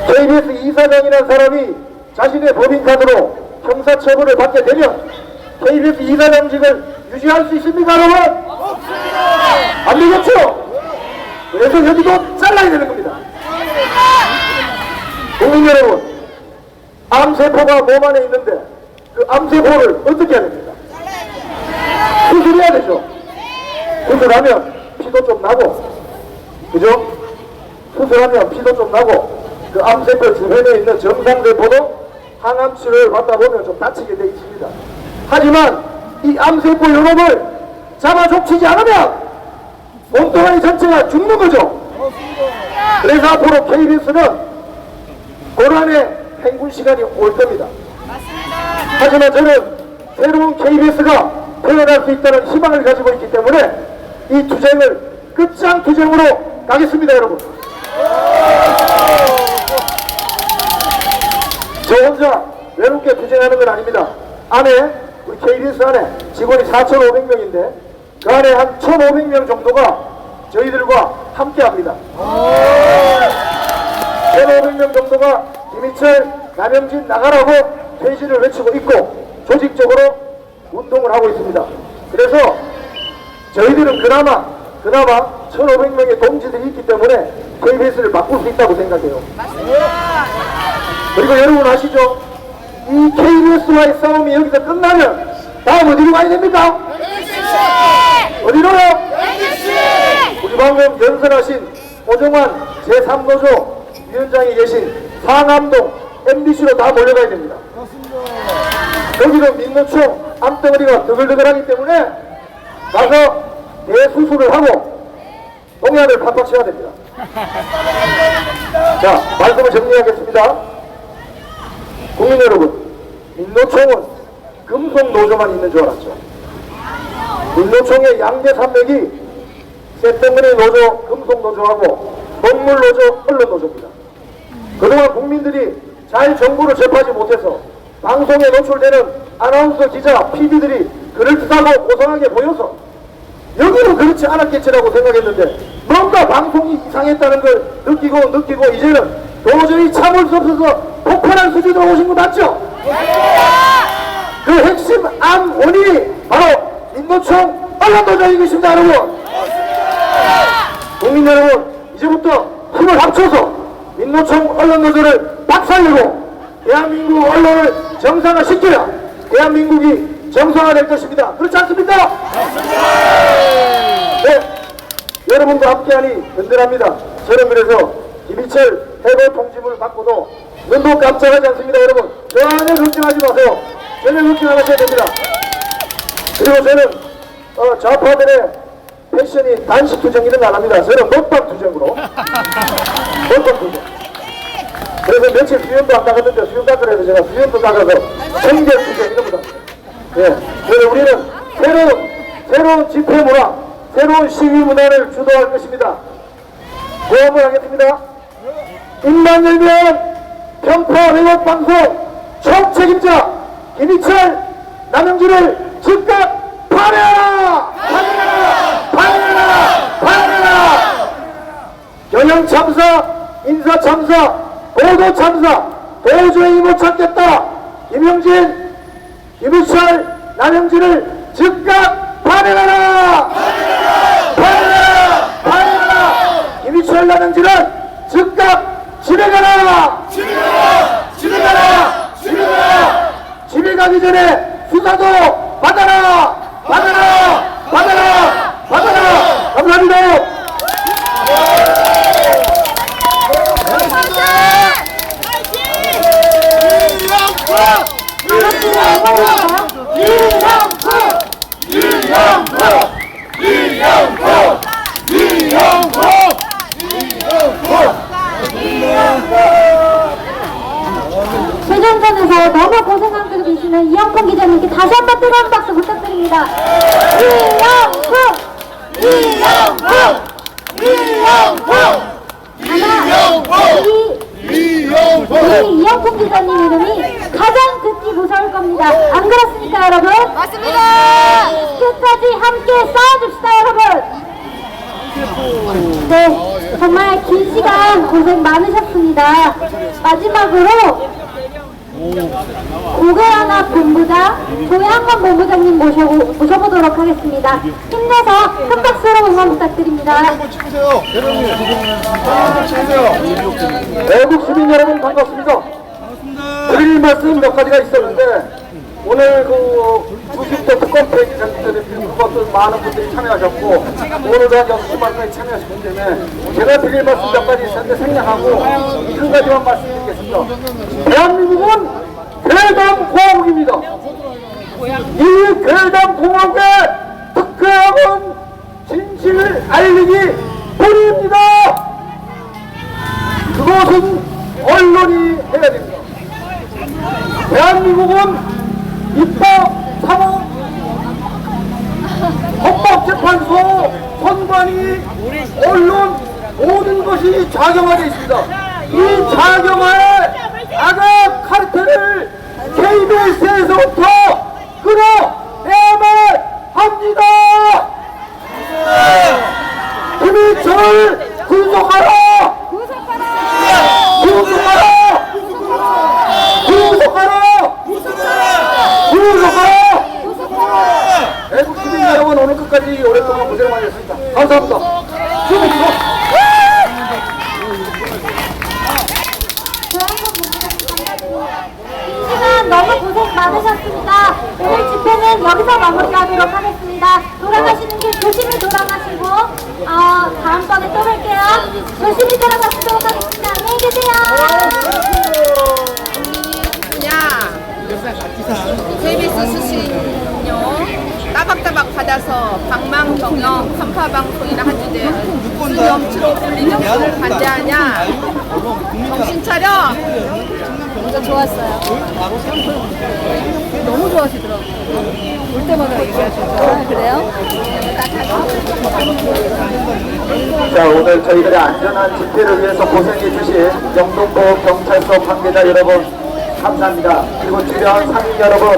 [SPEAKER 2] KBS 이사장이라는 사람이 자신의 법인카드로 형사처벌을 받게 되면 KBS 이사장직을 유지할 수 있습니까, 여러분? 없습니다! 안 되겠죠? 그래서 여기도 잘라야 되는 겁니다. 국민 여러분, 암세포가 몸 안에 있는데 그 암세포를 어떻게 해야 됩니까? 수술해야 되죠. 수술하면 피도 좀 나고, 그죠? 수술하면 피도 좀 나고, 그 암세포 주변에 있는 정상세포도 항암 치료를 받다 보면 좀 다치게 되어 있습니다. 하지만 이 암세포 요놈을 잡아 족치지 않으면 몸뚱아리 전체가 죽는 거죠. 그래서 앞으로 KBS는 고난의 행군 시간이 올 겁니다. 하지만 저는 새로운 KBS가 태어날 수 있다는 희망을 가지고 있기 때문에 이 투쟁을 끝장 투쟁으로 가겠습니다, 여러분. 저 혼자 외롭게 투쟁하는 건 아닙니다. 안에 우리 KBS 안에 직원이 4,500명인데 그 안에 한 1,500명 정도가 저희들과 함께합니다. 1,500명 정도가 김희철, 남영진 나가라고 퇴진을 외치고 있고 조직적으로 운동을 하고 있습니다. 그래서 저희들은 그나마 1,500명의 동지들이 있기 때문에 KBS를 바꿀 수 있다고 생각해요. 그리고 여러분 아시죠? 이 KBS와의 싸움이 여기서 끝나면 다음 어디로 가야 됩니까? 어디로요? 우리 방금 연설하신 오정환 제3노조 위원장이 계신 상암동 MBC로 다 몰려가야 됩니다. 거기도 민노총 암덩어리가 드글드글하기 때문에 가서 대수술을 하고 동향을 팍팍 쳐야 됩니다. 자, 말씀을 정리하겠습니다. 국민 여러분, 민노총은 금속노조만 있는 줄 알았죠. 민노총의 양대 산맥이 쇳덩어리 노조, 금속노조하고 동물노조, 언론노조입니다. 그동안 국민들이 잘 정보를 접하지 못해서 방송에 노출되는 아나운서, 기자, PD들이 그럴듯하고 고상하게 보여서 여기는 그렇지 않았겠지라고 생각했는데 뭔가 방송이 이상했다는 걸 느끼고 이제는 도저히 참을 수 없어서 폭발한 수준으로 오신 거 맞죠? 그 핵심 암 원인이 바로 민노총 언론노조인 것입니다, 여러분. 국민 여러분, 이제부터 힘을 합쳐서 민노총 언론노조를 박살내고 대한민국 언론을 정상화시켜야 대한민국이 정상화될 것입니다. 그렇지 않습니까? 네, 여러분과 함께하니 든든합니다. 저는 그래서 김희철 해고 통지문을 받고도 눈도 깜짝하지 않습니다, 여러분. 전혀 걱정하지 마세요. 전혀 걱정 안 하셔야 됩니다. 그리고 저는 좌파들의 패션이 단식 투쟁 이런 거 안 합니다. 저는 먹방 투쟁으로. 먹방 투쟁. 그래서 며칠 수염도 안 닦았는데 수염 닦으라 해서 제가 수염도 닦아서 청결 투쟁 이런 거다. 예. 그래서 우리는 새로운 집회 문화, 새로운 시위 문화를 주도할 것입니다. 고함을 하겠습니다. 입만 열면 평파 왜곡 방송 총책임자 김희철, 남영진을 즉각 파면하라! 파면하라! 경영 참사, 인사 참사, 보도 참사 도저히 못 참겠다. 김영진, 김희철, 남영진을 즉각 파면하라! 말라는지는 즉각 집에 가라! 집에 가라! 집에 가라! 집에 가라! 집에 가기 전에 수사도 받아라! 받아라! 받아라! 받아라! 감사합니다.
[SPEAKER 1] 최전선에서 너무 고생하고 계시는 이영풍 기자님께 다시 한번 뜨거운 박수 부탁드립니다. 우리 이영풍 기자님 이름이 가장 듣기 무서울 겁니다. 안 그렇습니까, 여러분? 맞습니다. 끝까지 함께 싸워줍시다, 여러분. 네, 정말 긴 시간 고생 많으셨습니다. 마지막으로 고개하나 본부장 조양건 본부장님 모셔보도록 하겠습니다. 힘내서 큰 박수로 응원 부탁드립니다.
[SPEAKER 2] 외국 시민 여러분 반갑습니다. 드릴 말씀 몇 가지가 있었는데 오늘 그 90대 특검 폐기 전국대회 그것도 많은 분들이 참여하셨고 오늘도 한 6시간까지 참여하셨기 때문에 제가 드릴 말씀 몇 가지 있었는데 생략하고 한 가지만 말씀드리겠습니다. 대한민국은 괴담공화국입니다. 이 괴담공화국의 특혜학은 진실을 알리기 뿐입니다. 그것은 언론이 해야 됩니다. 대한민국은 입법, 사법, 헌법재판소, 선관위, 언론 모든 것이 작용하고 있습니다. 이 작용할 악의 카르텔을 KBS에서부터 끌어내야만 합니다. 김일성을 구속하라! 구속하라! 구속하라! 구속하라! 외국 시민 여러분 오늘 끝까지 오랫동안 고생 많으셨습니다. 감사합니다.
[SPEAKER 1] 시간 너무 고생 많으셨습니다. 오늘 집회는 여기서 마무리하도록 하겠습니다. 돌아가시는 길 조심히 돌아가시고 다음번에 또 뵐게요. 조심히 돌아가시도록 하겠습니다. 안녕히 계세요.
[SPEAKER 8] KBS 수신료 따박따박 받아서 방망경영 간파방송이나 하는데 무슨 염치로 불리는 것을 반대하냐. 정신 차려. 진짜 좋았어요. 너무 좋아하시더라고요. 올 때마다 얘기하시죠. 그래요?
[SPEAKER 2] 자, 오늘 저희들의 안전한 집회를 위해서 고생해주신 영등포 경찰서 관계자 여러분 감사합니다. 그리고 주변 상인 여러분